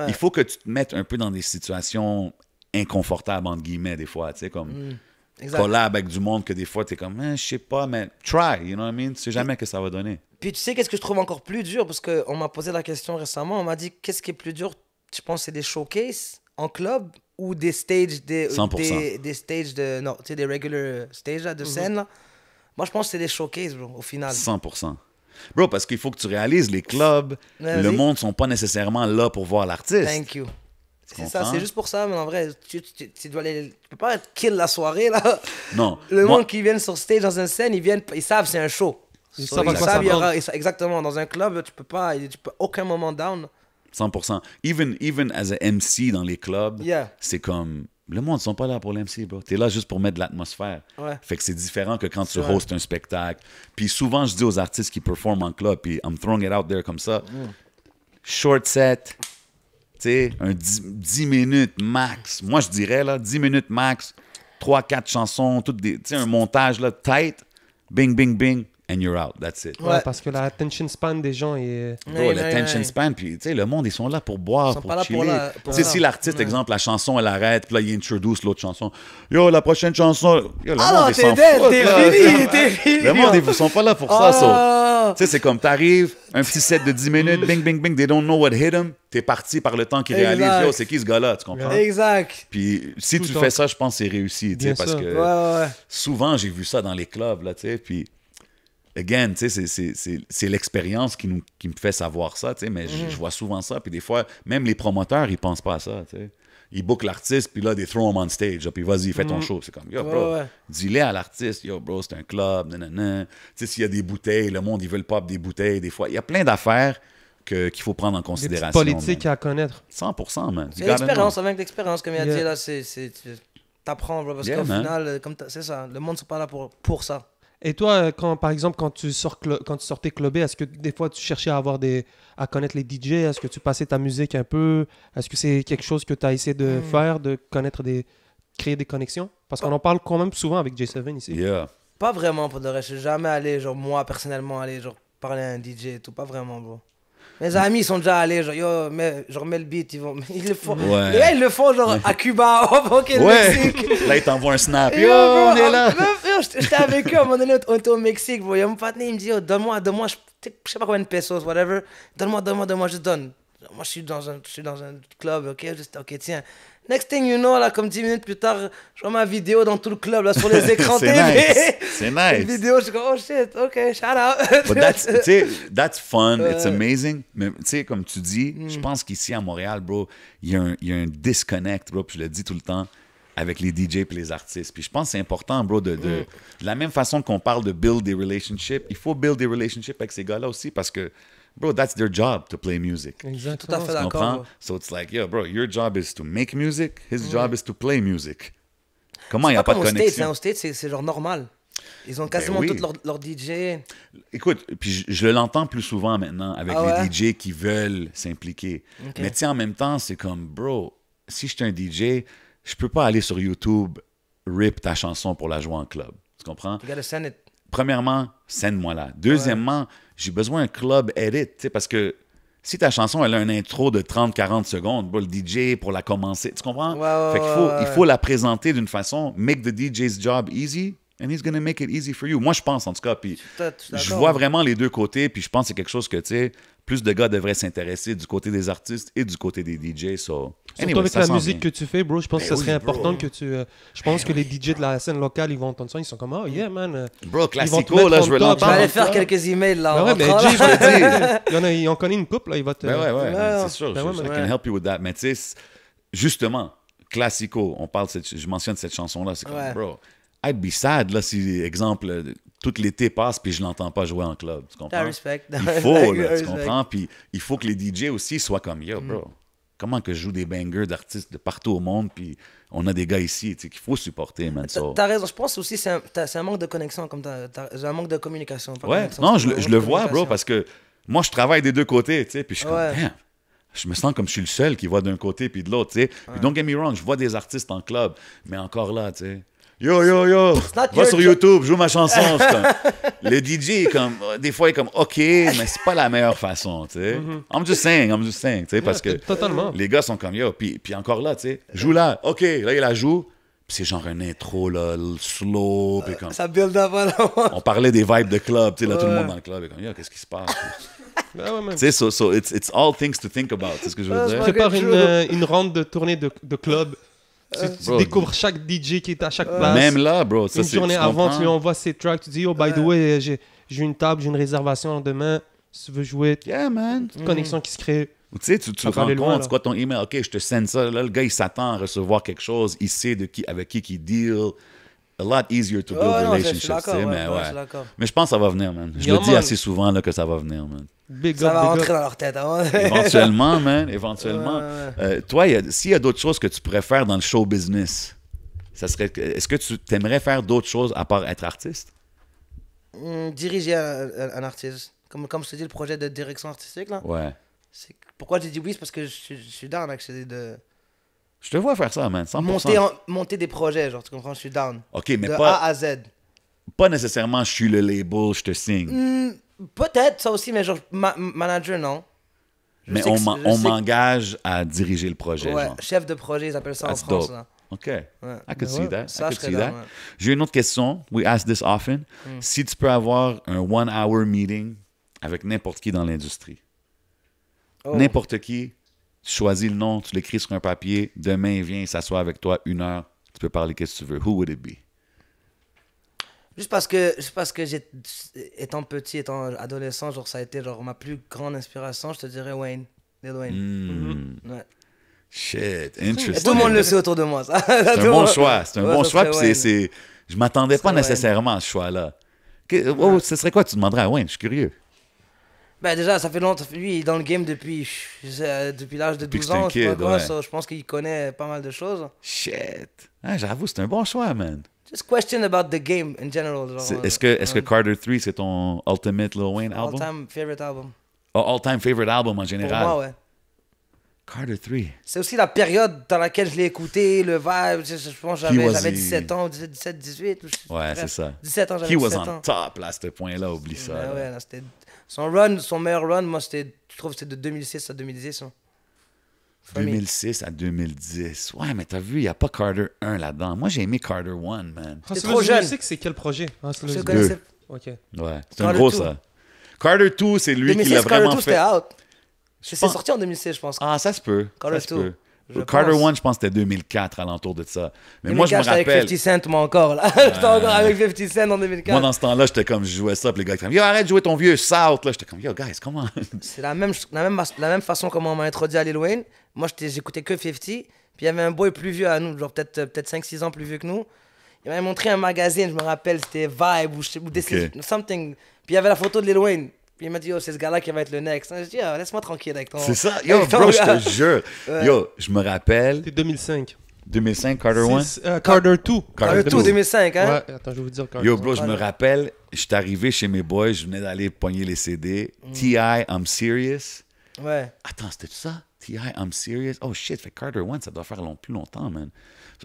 il faut que tu te mettes un peu dans des situations inconfortables, entre guillemets, des fois, tu sais, comme... Exact. collab avec du monde que des fois, t'es comme, je sais pas, mais try, you know what I mean? Tu sais jamais que ça va donner. Puis tu sais qu'est-ce que je trouve encore plus dur, parce qu'on m'a posé la question récemment, on m'a dit qu'est-ce qui est plus dur, je pense c'est des showcases en club ou des stages, des 100%. des stages de, non, tu sais, des regular stages là, de scène là. Moi je pense que c'est des showcases, bro, au final. 100%. Bro, parce qu'il faut que tu réalises, les clubs, Vas-y. le monde sont pas nécessairement là pour voir l'artiste. Thank you. C'est ça, comprends? c'est juste pour ça, mais en vrai, tu dois aller, tu peux pas kill la soirée là. Non. Le Moi- monde qui vient sur stage dans une scène, ils savent c'est un show. Ils So, savent à quoi il y s'attendre. aura, exactement, dans un club, tu peux aucun moment down. 100%. Even as a MC dans les clubs, Yeah. c'est comme... Le monde ne sont pas là pour l'MC, bro. T'es là juste pour mettre de l'atmosphère. Ouais. Fait que c'est différent que quand tu vrai. hostes un spectacle. Puis souvent, je dis aux artistes qui performent en club, puis I'm throwing it out there comme ça, short set, tu sais, un 10 minutes max. Moi, je dirais, là, 10 minutes max, 3-4 chansons, toutes des, tu sais, un montage, là, tight, bing, bing, bing, and you're out. That's it. Ouais, Ouais. parce que la attention span des gens est... Bro, Ouais, l'attention ouais. span, puis tu sais, le monde, ils sont là pour boire, Ils sont pour pas là chiller. pour la- Tu pour sais, ça. si l'artiste, Ouais. exemple, la chanson, elle arrête, puis là, il introduce l'autre chanson. Yo, la prochaine chanson. Yo, le Ah monde, non, ils s'en t'es foutent, dead, là. t'es fini, t'es fini. Le monde, ils sont pas là pour ça, ça. Ah. Tu sais, c'est comme t'arrives, un petit set de 10 minutes, bing, bing, bing, they don't know what hit them. T'es parti par le temps qu'ils Exact. réalisent. Yo, c'est qui ce gars-là, tu comprends? Exact. Puis si Tout tu le fais temps. ça, je pense que c'est réussi, tu sais, Bien parce sûr. que Ouais. souvent, j'ai vu ça dans les clubs, là, tu sais, puis again, tu sais, c'est l'expérience qui me fait savoir ça, tu sais, mais je vois souvent ça, puis des fois, même les promoteurs, ils pensent pas à ça, tu sais. Ils bookent l'artiste, puis là, they throw him on stage, là, puis vas-y, fais ton show. C'est comme, yo, bro, Ouais. dis-le à l'artiste, yo, bro, c'est un club, nanana. Tu sais, s'il y a des bouteilles, le monde, ils veulent pop des bouteilles, des fois. Il y a plein d'affaires qu'il faut prendre en Des petites considération. politiques man. à connaître. 100%, man. C'est You gotta l'expérience, know. avec l'expérience, comme il a Yeah. dit là, t'apprends, bro, parce Yeah, qu'au man. final, c'est ça, le monde ne sont pas là pour ça. Et toi, par exemple, quand tu sortais clubber, est-ce que des fois tu cherchais à connaître les DJ? Est-ce que tu passais ta musique un peu? Est-ce que c'est quelque chose que tu as essayé de faire, de créer des connexions? Parce qu'on en parle quand même souvent avec J7 ici. Yeah. Pas vraiment pour de reste, je suis jamais allé, genre moi personnellement, parler à un DJ et tout, pas vraiment, bro. Mes amis ils sont déjà allés, genre yo, mets le beat, ils le font. Ouais. Les gars, ils le font genre à Cuba, ok, le Ouais. Mexique. Là, il t'envoie un snap. Yo, Yo, bro, on est là. J'étais avec eux à un moment donné, on était au Mexique, bro. Il y a mon partenaire, il me dit, yo, donne-moi, je sais pas combien de pesos, whatever. Donne-moi, je te donne. Moi, je suis dans un club, ok, tiens. Next thing you know, là, comme 10 minutes plus tard, je vois ma vidéo dans tout le club, là, sur les écrans C'est TV. nice. C'est Une nice. vidéo, je suis comme, oh shit, ok, shout out. But tu sais, that's fun, it's amazing. Mais tu sais, comme tu dis, je pense qu'ici à Montréal, bro, il y a un disconnect, bro, puis je le dis tout le temps, avec les DJ et les artistes. Puis je pense que c'est important, bro, de la même façon qu'on parle de build des relationships, il faut build des relationships avec ces gars-là aussi parce que, bro, that's their job to play music. Exactement. Tout à fait Tu d'accord. comprends? bro. So it's like, yeah, bro, your job is to make music, his job is to play music. Comment il n'y a pas Comme de aux States, connexion? hein, aux States, c'est genre normal. Ils ont quasiment oui. tous leurs DJ. Écoute, puis je l'entends plus souvent maintenant avec Ah les ouais? DJ qui veulent s'impliquer. Ok. Mais tu sais, en même temps, c'est comme, bro, si je suis un DJ, je peux pas aller sur YouTube, rip ta chanson pour la jouer en club. Tu comprends? You gotta send it. Premièrement, send-moi là. Deuxièmement, j'ai besoin d'un club edit, tu sais, parce que si ta chanson, elle a une intro de 30-40 secondes, le DJ, pour la commencer, tu comprends? Fait qu'il faut la présenter d'une façon, make the DJ's job easy, and he's gonna make it easy for you. Moi, je pense, en tout cas, puis je vois vraiment les deux côtés, puis je pense que c'est quelque chose que, tu sais, plus de gars devraient s'intéresser du côté des artistes et du côté des DJ, so... Surtout avec la musique que tu fais, bro, je pense que ça serait important que tu... je pense que les DJ de la scène locale, ils vont entendre ça, ils sont comme « Oh yeah, man! » Bro, classico, là, je veux l'entendre. Je vais aller faire quelques emails, là. Ben ouais, mais Jay, je te dis, il en connaît une couple, là, il va te... Ouais, c'est sûr, I can help you with that. Mais tu sais, justement, classico, je mentionne cette chanson-là, c'est comme, bro, I'd be sad, là, si, exemple, tout l'été passe puis je l'entends pas jouer en club, tu comprends? Il faut, là, tu comprends? Puis il faut que les DJ aussi soient comme, yo, bro, comment que je joue des bangers d'artistes de partout au monde, puis on a des gars ici, tu sais, qu'il faut supporter, man. T'as raison, je pense aussi c'est un manque de connexion, comme un manque de communication. Ouais, non, je le vois, bro, parce que moi, je travaille des deux côtés, tu sais, puis je suis comme, damn, je me sens comme je suis le seul qui va d'un côté puis de l'autre, tu sais. Puis don't get me wrong, je vois des artistes en club, mais encore là, tu sais. Yo, va sur YouTube, joue ma chanson. Le DJ, comme, des fois, il est comme, OK, mais c'est pas la meilleure façon, tu sais. I'm just saying, tu sais, parce que les gars sont comme, yo, puis encore là, tu sais, joue là, OK, là, il la joue, puis c'est genre un intro, là, slow, puis comme... Ça build up, on parlait des vibes de club, tu sais, là, tout le monde dans le club est comme, yo, qu'est-ce qui se passe? Tu sais, so it's all things to think about, c'est ce que je veux dire. Prépare une ronde de tournée de club. Tu découvres chaque DJ qui est à chaque place. Même là, bro. Ça, une journée avant, tu lui envoies ses tracks. Tu dis, oh, by the way, j'ai une table, j'ai une réservation demain. Si tu veux jouer, yeah, man. Une connexion qui se crée. Tu sais, tu te rends compte, c'est quoi ton email? OK, je te send ça. Là, le gars, il s'attend à recevoir quelque chose. Il sait avec qui il deal. A lot easier to build relationships. Mais je pense que ça va venir, man. Je le dis assez souvent là, que ça va venir, man. Ça va rentrer dans leur tête. Éventuellement, man. Éventuellement. Toi, s'il y a d'autres choses que tu pourrais faire dans le show business, ça serait. Est-ce que tu aimerais faire d'autres choses à part être artiste? Diriger un artiste. Comme je te dis, le projet de direction artistique, là. Ouais. Pourquoi j'ai dit oui? C'est parce que je suis down avec Je te vois faire ça, man. 100%. Monter des projets, genre, tu comprends? Je suis down. OK, mais de pas... A à Z. Pas nécessairement, je suis le label, je te signe. Peut-être, ça aussi, mais genre, manager, non. Mais on m'engage à diriger le projet, ouais, genre. Chef de projet, ils appellent ça en France, là. OK. I could see that. Ça, J'ai une autre question. We ask this often. Si tu peux avoir un 1-hour meeting avec n'importe qui dans l'industrie, n'importe qui, tu choisis le nom, tu l'écris sur un papier, demain il vient, il s'assoit avec toi 1 heure, tu peux parler qu'est-ce que tu veux. Who would it be? Juste parce que étant petit, étant adolescent, genre ça a été genre ma plus grande inspiration, je te dirais Wayne. Lil Wayne. Ouais. Shit, interesting. Et tout le monde le sait autour de moi. C'est un bon choix. C'est un bon choix. Puis je m'attendais pas nécessairement à ce choix-là. Ce serait quoi tu demanderais à Wayne? Je suis curieux. Ben déjà, ça fait longtemps. Lui, il est dans le game depuis l'âge de 12 ans. Je pense qu'il connaît pas mal de choses. Shit. Ah, j'avoue, c'est un bon choix, man. Just question about the game in general. Est-ce que Carter 3, c'est ton ultimate Lil Wayne album? All-time favorite album. Oh, all-time favorite album en général? Pour moi, ouais. Carter 3. C'est aussi la période dans laquelle je l'ai écouté, le vibe. Je pense que j'avais 17 ans, 17, 18. Ouais, c'est ça. 17 ans, j'avais 17 ans. He was on top, là, à ce point-là, oublie ça. Ouais, là, c'était... Son meilleur run, moi, je trouve que c'était de 2006 à 2010. Hein. 2006 à 2010. Ouais, mais t'as vu, il n'y a pas Carter 1 là-dedans. Moi, j'ai aimé Carter 1, man. C'est trop jeune. Je sais que c'est quel projet? C'est le 2. OK. Ouais, c'est un gros, ça. Carter 2, c'est lui qui l'a vraiment fait. Carter 2, c'était out. C'est sorti en 2006, je pense. Ah, ça se peut. Carter 2. Carter 1, je pense que c'était 2004, alentour de ça. Mais moi, je me rappelle... avec 50 Cent, moi, encore, là. J'étais encore avec 50 Cent en 2004. Moi, dans ce temps-là, j'étais comme, je jouais ça, puis les gars étaient comme, yo, arrête de jouer ton vieux South, là. J'étais comme, yo, guys, comment? C'est la même façon comment on m'a introduit à Lil Wayne. Moi, j'écoutais que 50, puis il y avait un boy plus vieux à nous, genre peut-être 5-6 ans plus vieux que nous. Il m'avait montré un magazine, je me rappelle, c'était Vibe ou something. Puis il y avait la photo de Lil Wayne. Puis il m'a dit, yo, c'est ce gars-là qui va être le next. Je dis, yo, laisse-moi tranquille avec ton... C'est ça? Yo, bro, je te jure. Ouais. Yo, je me rappelle... C'était 2005. 2005, Carter 1? Carter 2. Carter 2, 2005, hein? Ouais, attends, je vais vous dire Carter. Yo, bro, je me rappelle, j'étais arrivé chez mes boys, je venais d'aller pogner les CD. T.I., I'm Serious. Ouais. Attends, c'était ça? T.I., I'm Serious? Oh shit, fait Carter 1, ça doit faire plus longtemps, man.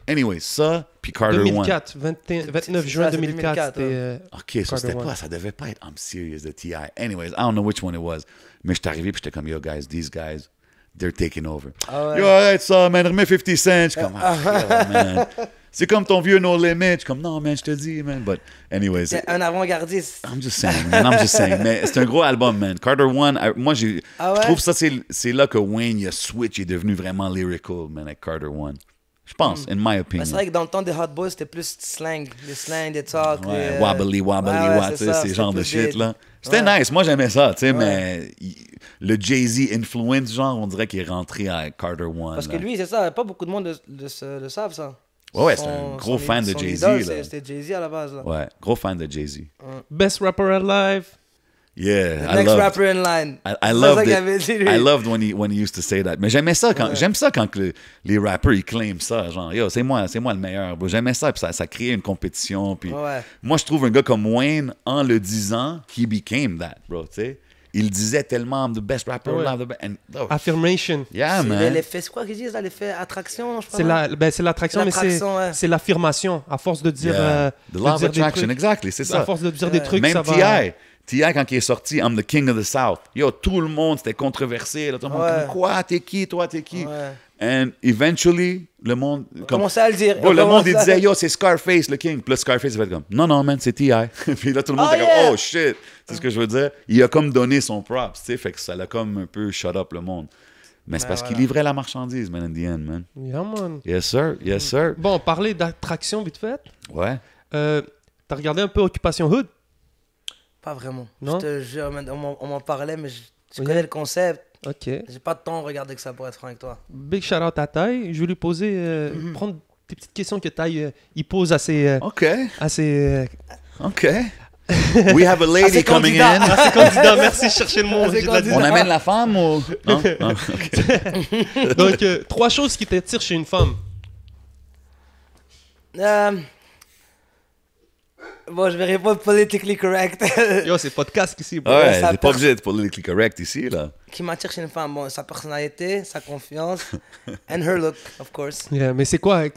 Anyway, ça, puis Carter 2004, 29 juin ça, c'est 2004. 2004, C'était, OK, ça, c'était pas, ça devait pas être I'm Serious de T.I. Anyways, I don't know which one it was. Mais je suis arrivé, puis j'étais comme, yo, guys, these guys, they're taking over. Ah ouais. Yo, arrête ça, man, remets 50 Cent. Je suis comme, yo, man. C'est comme ton vieux No Limit. Je suis comme, non, man, je te dis, man. But, anyways. C'est un avant-gardiste. I'm just saying, man. I'm just saying. Mais c'est un gros album, man. Carter One, moi, je trouve ça, c'est là que Wayne, il a switch, il est devenu vraiment lyrical, man, avec Carter One. Je pense, in my opinion. C'est vrai que dans le temps des Hot Boys, c'était plus slang. Les slang, des talks. Ouais, les, wobbly, ouais, tu sais, ces genres de shit, là. C'était Ouais. nice, moi j'aimais ça, tu sais, mais le Jay-Z influence, genre, on dirait qu'il est rentré à Carter One. Parce que là. lui, c'est ça, pas beaucoup de monde le savent, ça. Ouais, c'est un gros fan de son Jay-Z, idole, là. C'était Jay-Z à la base, là. Ouais, gros fan de Jay-Z. Best rapper alive. Next Yeah, I loved, rapper in line. I C'est loved ça qu'il it. avait dit, lui. I loved when he used to say that. Mais j'aimais ça quand, j'aime ça quand les rappers ils claiment ça, genre yo c'est moi le meilleur. Bro. J'aimais ça puis ça créait une compétition puis Ouais. moi je trouve un gars comme Wayne en le disant he became that, bro, tu sais. Il disait tellement I'm the best rapper Ouais. alive, and Affirmation. yeah C'est man. l'effet, c'est quoi qu'ils disent là, l'effet attraction, je crois. C'est l'attraction, mais Ouais. c'est l'affirmation. À force de dire, Yeah. The de law of dire des attraction, trucs, exactly, c'est ça. à force de dire des trucs, Même ça va. T.I., quand il est sorti, I'm the king of the South. Yo, tout le monde, c'était controversé. Là, tout le monde, Ouais. comme, quoi, t'es qui, toi, t'es qui? Ouais. And eventually, le monde... Commençait à le dire. Bro, le monde, il Commençait à- disait, yo, c'est Scarface, le king. Puis là, Scarface, il fait comme, non, man, c'est T.I. Puis là, tout le monde Oh, était yeah. comme, oh, shit. C'est ce que je veux dire. Il a comme donné son props, tu sais, fait que ça l'a comme un peu shut up le monde. Mais c'est Ben, parce qu'il voilà. livrait la marchandise, man, in the end, man. Yeah, man. Yes, sir. Yes, sir. Bon, parler d'attraction vite fait. Ouais. T'as regardé un peu Occupation Hood? Pas vraiment. Non? Je te jure, man, on m'en parlait, mais je Oui. connais le concept. Ok. J'ai pas de temps à regarder que ça pour être franc avec toi. Big shout out à Taille. Je vais lui poser, prendre des petites questions que Taille il pose à ses, OK. à ses We have a lady ses coming candidats. in. candidats. Merci, je cherchais le mot. À ses j'ai de la candidats. On amène la femme ou... Non? Ah, OK. Donc, 3 choses qui t'attirent chez une femme. Bon, je vais répondre politically correct. Yo, c'est podcast ici, bro. Ouais, ça t'es pas obligé d'être politically correct ici, là. Qui m'attire chez une femme, bon, sa personnalité, sa confiance, and her look, of course. Yeah, mais c'est quoi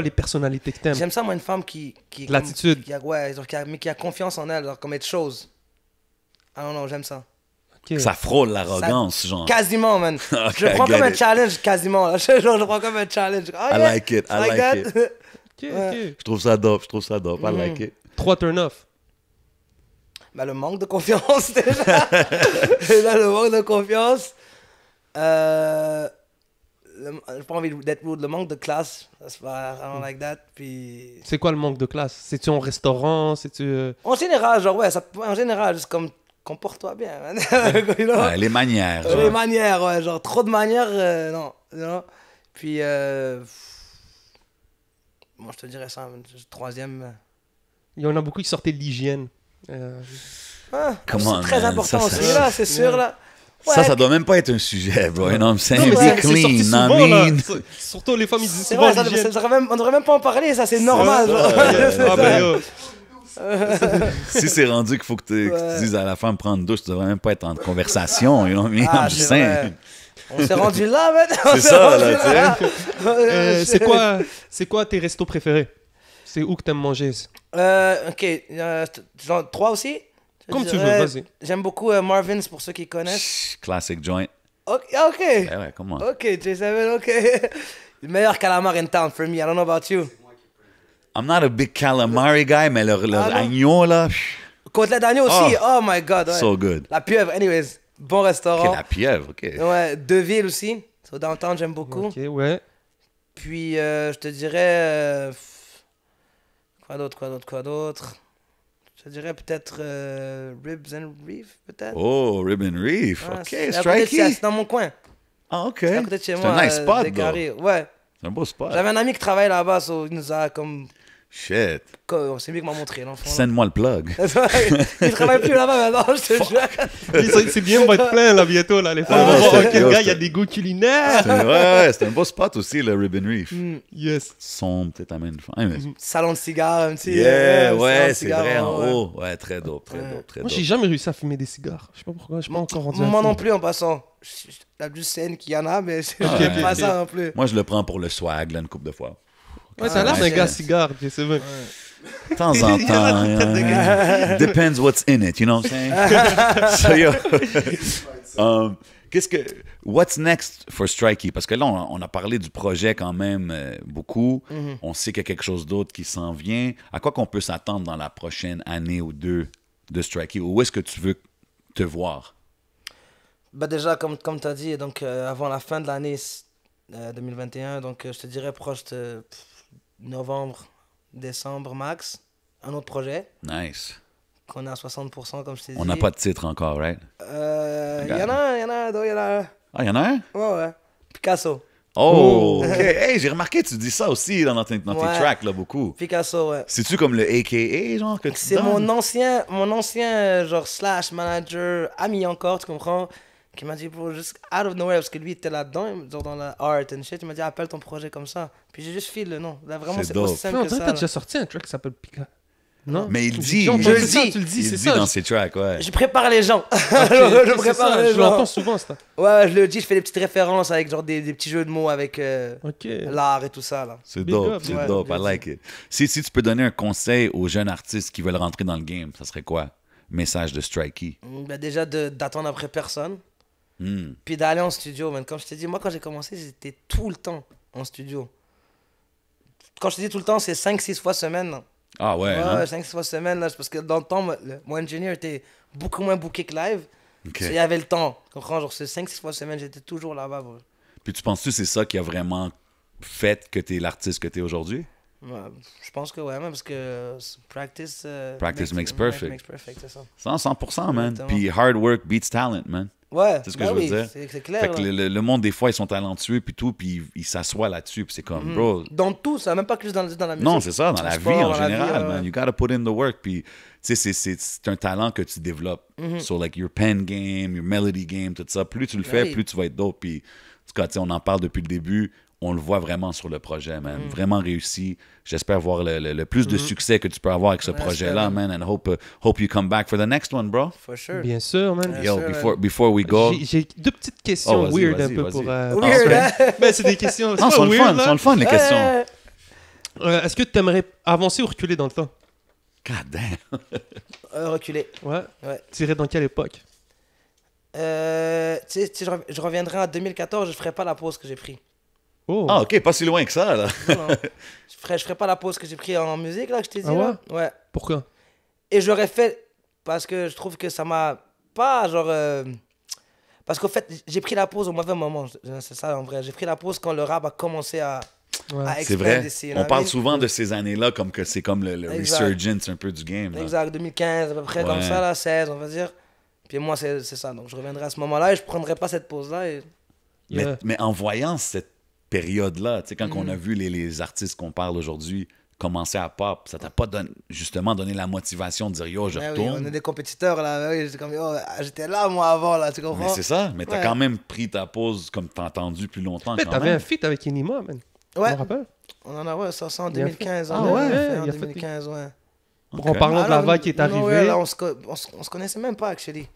les personnalités que t'aimes? J'aime ça, moi, une femme qui L'attitude. Ouais, genre, mais qui a confiance en elle, genre, comme être chose. Ah non, j'aime ça. Ok. Ça frôle l'arrogance, genre. Quasiment, man. Ok, Je le prends I comme get un it. challenge, quasiment. Là. Genre, je le prends comme un challenge. Oh, I yeah, like it, I like that. it. Ok, ok. Je trouve ça dope, I like it. 3 turn-off. Ben, le manque de confiance, déjà. Déjà, le manque de confiance. J'ai pas envie d'être rude. Le manque de classe, that's why I don't like that. Puis... C'est quoi le manque de classe? C'est-tu en restaurant? C'est-tu... En général, genre, ouais, en général, juste comme, comporte-toi bien, man. You know? Ouais, les manières, Les genre. manières, ouais, genre, trop de manières, non. Non. Puis, moi, je te dirais ça, man. Troisième... Il y en a beaucoup qui sortaient de l'hygiène. Comment, c'est très man, important ça, aussi, ça- là, c'est sûr, là. Ça doit même pas être un sujet, bro. You know what I'm saying? Non, Be ouais, C'est sorti clean, souvent, I là. mean. Surtout les femmes, ils disent C'est souvent vrai, l'hygiène. on devrait même pas en parler, ça, c'est normal. genre. Ah, ben, yo. Si c'est rendu qu'il faut que tu Ouais. dises à la femme prendre une douche, tu devrais même pas être en conversation, you know what I mean? Ah, I'm just c'est saying. vrai. On s'est rendu là, maintenant. C'est ça, là, tu sais. C'est quoi tes restos préférés? C'est où que t'aimes manger? Ok, genre 3 aussi? Je Comme tu dirais, veux, vas-y. J'aime beaucoup Marvin's pour ceux qui connaissent. Classic joint. Ok, Eh ouais, comment? ok, J7, ok. Le meilleur calamar in town for me, I don't know about you. I'm not a big calamari guy, mais leur Ah, non? agneau, là, Côtelette d'agneau aussi, oh my god. Ouais. so good. La pieuvre, anyways, bon Ok, restaurant. la pieuvre, ok. Ouais, Deville aussi. So downtown, j'aime beaucoup. Ok, ouais. Puis, je te dirais... Quoi d'autre? Je te dirais peut-être Ribs and Reef, peut-être. Oh, Ribbon Reef, Ouais, ok, c'est à côté de chez- strikey. c'est dans mon coin. Ah, ok. C'est à côté de chez C'est moi. un nice spot, des bro. carrés. Ouais. C'est un beau spot. J'avais un ami qui travaille là-bas, so il nous a comme Shit. C'est lui qui m'a montré, l'enfant. Send-moi le plug. Il travaille plus là-bas maintenant, je te jure. C'est bien, on va être plein là bientôt. Là. Les femmes vont voir, ok, le gars, il y a des goûts culinaires. C'est un beau spot aussi, le Ribbon Reef. Yes. Sombre, peut-être amène. Ouais, mais... Salon de cigares, un petit. Yeah, ouais, salon de c'est cigares, vrai, en ouais. haut. Ouais, très dope, très dope, très Moi, dope. j'ai jamais réussi à fumer des cigares. Je sais pas pourquoi, je suis pas encore rendu à Moi non fumer. plus, en passant. La plus saine qu'il y en a, mais c'est ok, pas ok. ça non plus. Moi, je le prends pour le swag, là, une couple de fois. Ouais, t'as l'air Ah, d'un shit. gars cigare, c'est vrai. De temps en temps. Depends what's in it, you know what I'm saying? So, yo, what's next for Strikey? Parce que là, on a parlé du projet quand même beaucoup. On sait qu'il y a quelque chose d'autre qui s'en vient. À quoi qu'on peut s'attendre dans la prochaine année ou deux de Strikey? Où est-ce que tu veux te voir? Bah déjà, comme tu as dit, donc, avant la fin de l'année 2021, donc je te dirais proche de novembre, décembre max, un autre projet Nice. qu'on est à 60%, comme je t'ai dit. On n'a pas de titre encore, right? Il y en a un, il y en a un. Ah, il y en a un? Ouais. Picasso. Oh, OK. Hey, j'ai remarqué, tu dis ça aussi dans tes Ouais. tracks, là, beaucoup. Picasso, ouais. C'est-tu comme le AKA, genre, que tu C'est donnes? mon ancien genre slash manager, ami encore, tu comprends, qui m'a dit, bro, juste out of nowhere, parce que lui était là-dedans, genre dans la art and shit, il m'a dit, appelle ton projet comme ça. Puis j'ai juste filé le nom. Là, vraiment, C'est c'est dope. aussi simple On que dirait que ça. t'as là. déjà sorti un track qui s'appelle Pika. Non? Mais il dit, J'ai entendu je ça, dis. tu le dis, il c'est dit ça. dans ses tracks, ouais. Je prépare les gens. Ok, je c'est prépare ça, les je l'entends gens. souvent, ça. Ouais, je le dis, je fais des petites références avec genre des petits jeux de mots avec Ok. l'art et tout ça, là. C'est Big dope, up, c'est ouais, dope, I je like it. Si tu peux donner un conseil aux jeunes artistes qui veulent rentrer dans le game, ça serait quoi? Message de Strikey. Bah, déjà, d'attendre après personne. Hmm. Puis d'aller en studio, man. Comme je t'ai dit, moi, quand j'ai commencé, j'étais tout le temps en studio. Quand je te dis tout le temps, c'est 5-6 fois semaine. Là. Ah ouais, Ouais, hein? 5-6 fois semaine. Là, parce que dans le temps, mon ingénieur était beaucoup moins booké que live. OK. Il y avait le temps. Tu comprends? Genre, c'est 5-6 fois semaine, j'étais toujours là-bas. Bro. Puis tu penses-tu que c'est ça qui a vraiment fait que t'es l'artiste que t'es aujourd'hui? Ouais, je pense que ouais, man, parce que practice... Practice makes perfect. Makes perfect, c'est ça. 100%, man. Exactement. Puis hard work beats talent, man. Ouais, C'est ce que bah je veux oui, dire. c'est Fait clair. que là. le monde, des fois, ils sont talentueux, puis tout, puis ils s'assoient là-dessus, puis c'est comme, bro... Dans tout, ça, même pas que juste dans la musique. Non, c'est ça, dans la sport, vie en dans la général, vie, man. You gotta put in the work. Puis, tu sais, c'est un talent que tu développes. So, like, your pen game, your melody game, tout ça. Plus tu le fais, Oui. plus tu vas être dope. Puis, en tout cas, tu sais, on en parle depuis le début. On le voit vraiment sur le projet, man. Vraiment réussi. J'espère voir le plus de succès que tu peux avoir avec ce Ouais, projet-là, j'espère. man. And hope you come back for the next one, bro. For sure. Bien sûr, man. Bien Yo, sûr, before we go... J'ai deux petites questions Oh, vas-y, weird vas-y, un peu vas-y. pour... Weird, parce que- hein? Ben, c'est des questions... Non, c'est sont pas le weird, fun, là. sont le fun, les questions. Est-ce que tu aimerais avancer ou reculer dans le temps? God damn. Reculer. Ouais. Ouais. Tirer dans quelle époque? Tu sais, je reviendrai en 2014, je ferai pas la pause que j'ai pris. Oh. Ah, OK, pas si loin que ça, là. Non, non. Je ferai pas la pause que j'ai pris en musique, là, que je t'ai dit. Ah ouais? Là. Ouais. Pourquoi? Et j'aurais fait parce que je trouve que ça m'a pas genre. Parce qu'au fait, j'ai pris la pause au mauvais moment. C'est ça en vrai. J'ai pris la pause quand le rap a commencé à Ouais. C'est expand vrai. ici. On parle souvent de ces années-là comme que c'est comme le Exact. resurgence un peu du game. Là. Exact, 2015, à peu près comme Ouais. ça, là, 16, on va dire. Puis moi, c'est ça. Donc je reviendrai à ce moment-là et je prendrai pas cette pause-là. Et... Yeah. Mais en voyant cette période-là, tu sais, quand Mm. on a vu les artistes qu'on parle aujourd'hui commencer à pop, ça t'a pas justement donné la motivation de dire yo, je Ouais, oui, retourne. on est des compétiteurs là. Ouais, oui, j'étais comme, oh, j'étais là moi avant là, tu comprends? Mais c'est ça, mais t'as Ouais. quand même pris ta pause comme t'as entendu plus longtemps. Mais quand t'avais même. un feat avec Enima, man. Je Ouais, me rappelle. on en a ouais, ça en Il a fait- 2015. Ah on a ouais, fait en il a fait- 2015, ouais. Bon, en parlant de la vague qui est non, arrivée. ouais, là, on se connaissait même pas, actually.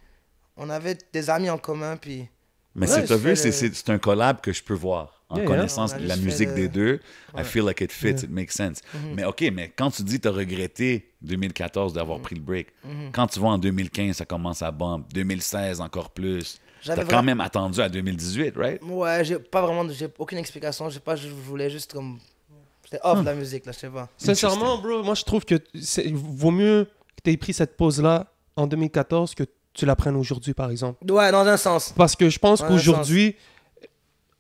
On avait des amis en commun, puis... Mais Ouais, t'as je vu, fais c'est un collab que je peux voir. En Yeah, connaissance yeah. de On a la juste musique fait des deux, I Ouais. feel like it fits, Yeah. it makes sense. Mais OK, mais quand tu dis t'as regretté 2014 d'avoir pris le break, quand tu vois en 2015, ça commence à bump, 2016 encore plus, t'as J'avais quand vraiment- même attendu à 2018, right? Ouais, j'ai aucune explication. Je voulais juste comme... J'étais off de la musique, là, je sais pas. Sincèrement, bro, moi je trouve que vaut mieux que tu aies pris cette pause-là en 2014 que tu la prennes aujourd'hui, par exemple. Ouais, dans un sens. Parce que je pense Ouais, qu'aujourd'hui,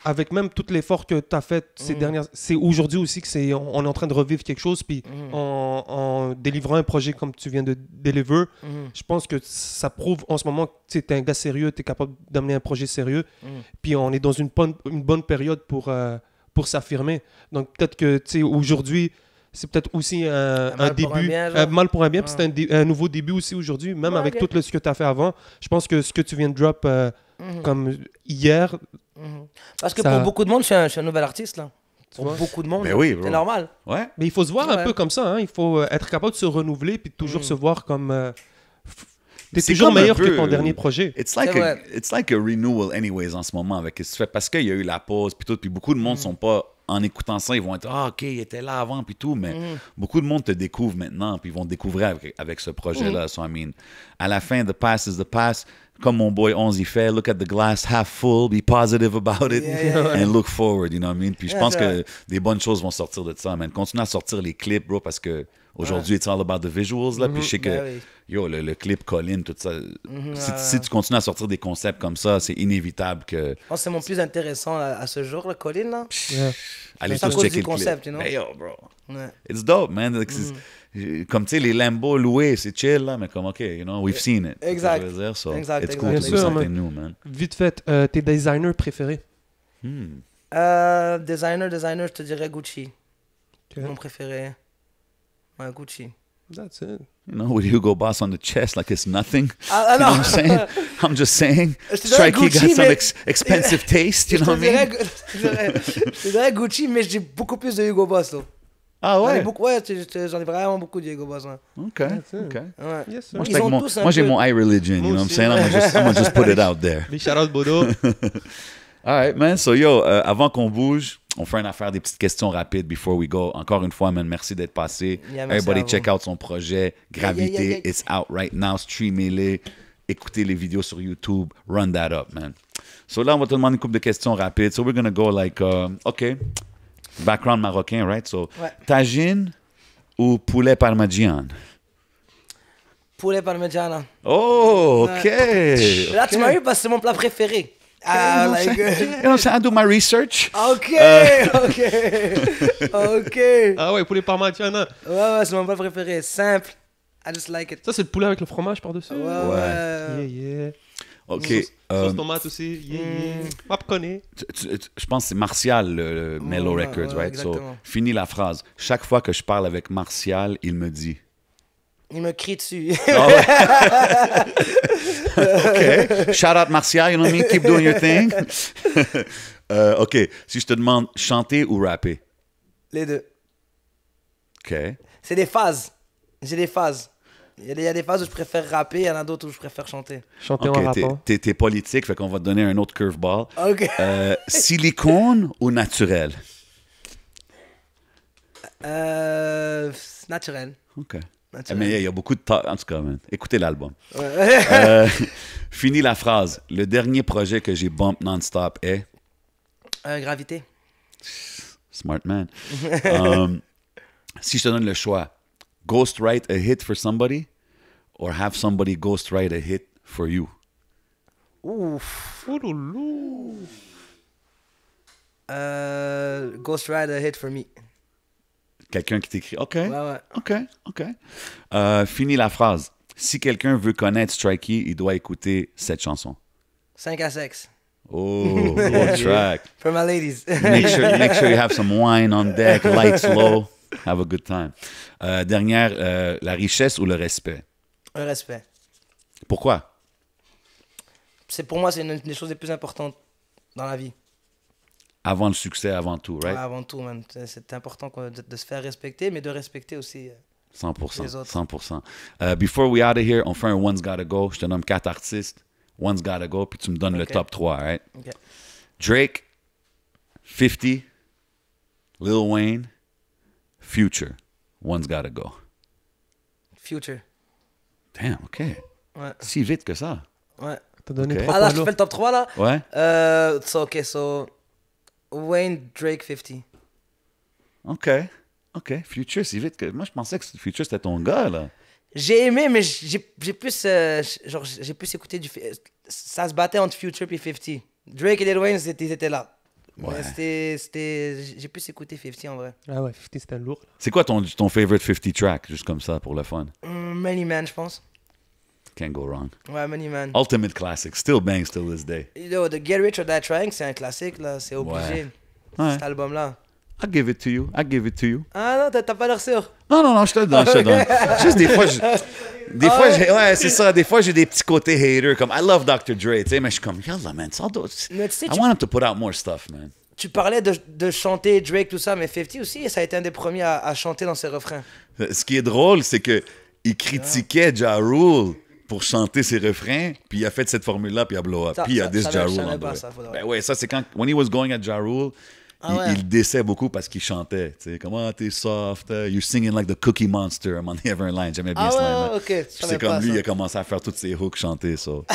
avec même tout l'effort que tu as fait ces Mhm. dernières... C'est aujourd'hui aussi que on est en train de revivre quelque chose, puis Mhm. en délivrant un projet comme tu viens de deliver, Mhm. je pense que ça prouve en ce moment que tu es un gars sérieux, tu es capable d'amener un projet sérieux, Mhm. puis on est dans une bonne période pour s'affirmer. Donc peut-être que tu sais, aujourd'hui, c'est peut-être aussi mal un pour un début, bien, genre. mal pour un bien, puis Ouais. c'est un nouveau début aussi aujourd'hui, même Ouais, avec ok. tout ce que tu as fait avant. Je pense que ce que tu viens de drop comme hier, Parce que Ça- pour beaucoup de monde, je suis un nouvel artiste, là. Pour vois? beaucoup de monde. Ben là. oui, bro. C'est normal. Ouais. mais il faut se voir un Ouais. peu comme ça, hein. Il faut être capable de se renouveler puis de toujours se voir comme... t'es C'est toujours comme un meilleur que peu- ton dernier projet. It's like, C'est a, vrai. it's like a renewal anyways en ce moment avec ce que tu fais. Parce qu'il y a eu la pause puis tout. Puis beaucoup de monde sont pas... En écoutant ça, ils vont être « Ah, OK, il était là avant puis tout. » Mais beaucoup de monde te découvre maintenant puis ils vont te découvrir avec ce projet-là. So, I mean, à la fin, the past is the past. Comme mon boy 11 il fait, look at the glass half full, be positive about it, and look forward, you know what I mean? Puis je Yeah, pense c'est que vrai. des bonnes choses vont sortir de ça, man. Continue à sortir les clips, bro, parce que aujourd'hui, it's all about the visuals, là. Puis je sais que, Ben oui. yo, le clip Colin, tout ça, si tu continues à sortir des concepts comme ça, c'est inévitable que... Je pense que c'est mon plus intéressant à ce jour, là, Colin, là. Yeah. Allez C'est à tous cause checker du le concept, clip. you know? Mais yo, bro, Ouais. it's dope, man. Like, comme, tu sais, les Lambo loués, c'est chill, là, mais comme, OK, you know, we've seen it. Exact. Je veux dire, so Exact, it's exact. cool Bien to do sûr, something man. new, man. Vite fait, tes designers préférés? Designer, je te dirais Gucci. Ok. Mon préféré. Ouais, Gucci. That's it. You know, with Hugo Boss on the chest like it's nothing. Ah, You know non. what I'm saying? I'm just saying. Je te dirais Strikey got Gucci, some mais- expensive taste, you Je know te what I mean? je te dirais Gucci, mais j'ai beaucoup plus de Hugo Boss, là. Ah J'en ai ouais? beaucoup, ouais, j'en ai vraiment beaucoup de Hugo Boss, là. OK, OK. Ouais. Yes, sir. Moi, je Ils suis avec ont mon- tous un moi, j'ai peu- mon eye religion, you know what I'm aussi. saying? I'm gonna just put it out there. Big shout out Bodo. All right, man. So, yo, avant qu'on bouge, on fait une affaire des petites questions rapides before we go. Encore une fois, man, merci d'être passé. Yeah, merci Everybody à vous. check out son projet, Gravité. Yeah. It's out right now. Streamez-les. Écoutez les vidéos sur YouTube. Run that up, man. So là, on va te demander une couple de questions rapides. So we're gonna go like, OK. Background marocain, right? So, Ouais. tagine ou poulet parmigian? Poulet parmigiana. Oh, OK. Là, tu m'as eu parce que c'est mon plat préféré. Ah, You know like... what I'm saying? I do my research. Ok, ok. Ah ouais, poulet parmigiana. Ouais, c'est mon plat préféré. Simple. I just like it. Ça, c'est le poulet avec le fromage par-dessus. Ouais, Yeah, ouais. yeah. OK. Sauce tomate aussi. Yeah, yeah. Hop, connais. Je pense que c'est Martial, le Mellow Ouais, Records, ouais, right? So, exactement. finis la phrase. Chaque fois que je parle avec Martial, il me dit. Il me crie dessus. Ah ouais. OK. Shout out Martial, you know what I mean? Keep doing your thing. OK. Si je te demande chanter ou rapper. Les deux. OK. C'est des phases. J'ai des phases. Il y a des phases où je préfère rapper, il y en a d'autres où je préfère chanter. Chanter en OK. rappant. T'es politique, fait qu'on va te donner un autre curveball. Ok. Silicone ou naturel? Naturel. OK. Naturel. Mais il y a beaucoup de temps. En tout cas, man, écoutez l'album. Ouais. Finis la phrase. Le dernier projet que j'ai bump non-stop est... Gravité. Smart man. Si je te donne le choix, ghostwrite a hit for somebody or have somebody ghostwrite a hit for you? Ouf. Oh loulou. Ghost Rider hit for me. Quelqu'un qui t'écrit. OK. Ouais, ouais. OK. OK. Finis la phrase. Si quelqu'un veut connaître Strikey, il doit écouter cette chanson. 5 à 6. Oh, good track. For my ladies. Make sure you have some wine on deck, lights low. Have a good time. Dernière, la richesse ou le respect? Un respect. Pourquoi? Pour moi, c'est une des choses les plus importantes dans la vie. Avant le succès, avant tout, right? Ouais, avant tout, man. C'est important de se faire respecter, mais de respecter aussi. 100%. Les autres. 100%. Before we out of here, on fait un One's Gotta Go. Je te nomme 4 artistes. One's Gotta Go, puis tu me donnes le Ok. top 3, right? Ok. Drake, 50, Lil Wayne, Future. One's Gotta Go. Future. Damn, OK. Ouais. Si vite que ça. Ouais. T'as donné Ok. 3 Ah là, points je lourds. fais le top 3 là. Ouais? So Wayne, Drake, 50. OK. Future, si vite que... Moi, je pensais que Future, c'était ton gars, là. J'ai aimé, mais j'ai plus, j'ai plus écouté ça se battait entre Future et 50. Drake et Lil Wayne, ils étaient là. Ouais. Mais j'ai plus écouté 50 en vrai. Ah ouais, 50 c'était lourd. là. C'est quoi ton favorite 50 track, juste comme ça, pour le fun? Many Man, je pense. Can't go wrong. Ouais, Many Man. Ultimate classic. Still bangs till this day. Yo, The Get Rich or Die Trying, c'est un classique, là. C'est obligé. Ouais. Cet album-là. I'll give it to you. I'll give it to you. Ah non, t'as pas l'air sûr. Non, je te le donne, je te le donne. Juste des fois, ouais, c'est ça. Des fois, j'ai des petits côtés haters, comme I love Dr. Dre, tu sais, mais je suis comme, yalla, man, Mais tu sais, I want him to put out more stuff, man. Tu parlais de chanter Drake, tout ça, mais 50 aussi, ça a été un des premiers à chanter dans ses refrains. Ce qui est drôle, c'est que il critiquait Ja Rule pour chanter ses refrains, puis il a fait cette formule-là, puis il a blow up. Puis il a dit Ja Rule en vrai. Ben ouais, ça, c'est quand, when he was going at Ja Rule, il déçait beaucoup parce qu'il chantait. Tu sais, comment t'es soft, you're singing like the Cookie Monster, I'm on the Ever Line. J'aimais bien ce line-là. Ok. C'est comme lui, il a commencé à faire toutes ses hooks chanter, so.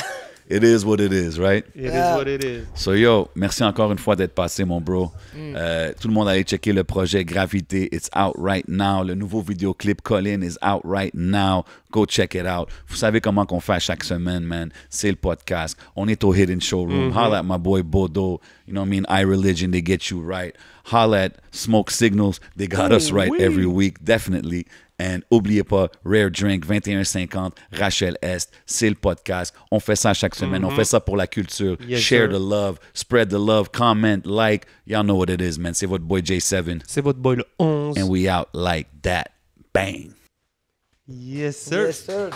It is what it is, right? It is what it is. So yo, merci encore une fois d'être passé, mon bro. Tout le monde allait checker le projet Gravité. It's out right now. Le nouveau vidéoclip Colin is out right now. Go check it out. Vous savez comment qu'on fait à chaque semaine, man. C'est le podcast. On est au Hidden Showroom. Holla at my boy Bodo. You know what I mean? iReligion, they get you right. Holla at Smoke Signals. They got us right every week, definitely. And oubliez pas, Rare Drink, 2150, Rachel Est, c'est le podcast. On fait ça chaque semaine. On fait ça pour la culture. Yes, Share sir. the love, spread the love, comment, like. Y'all know what it is, man. C'est votre boy J7. C'est votre boy le 11. And we out like that. Bang. Yes, sir. Yes, sir.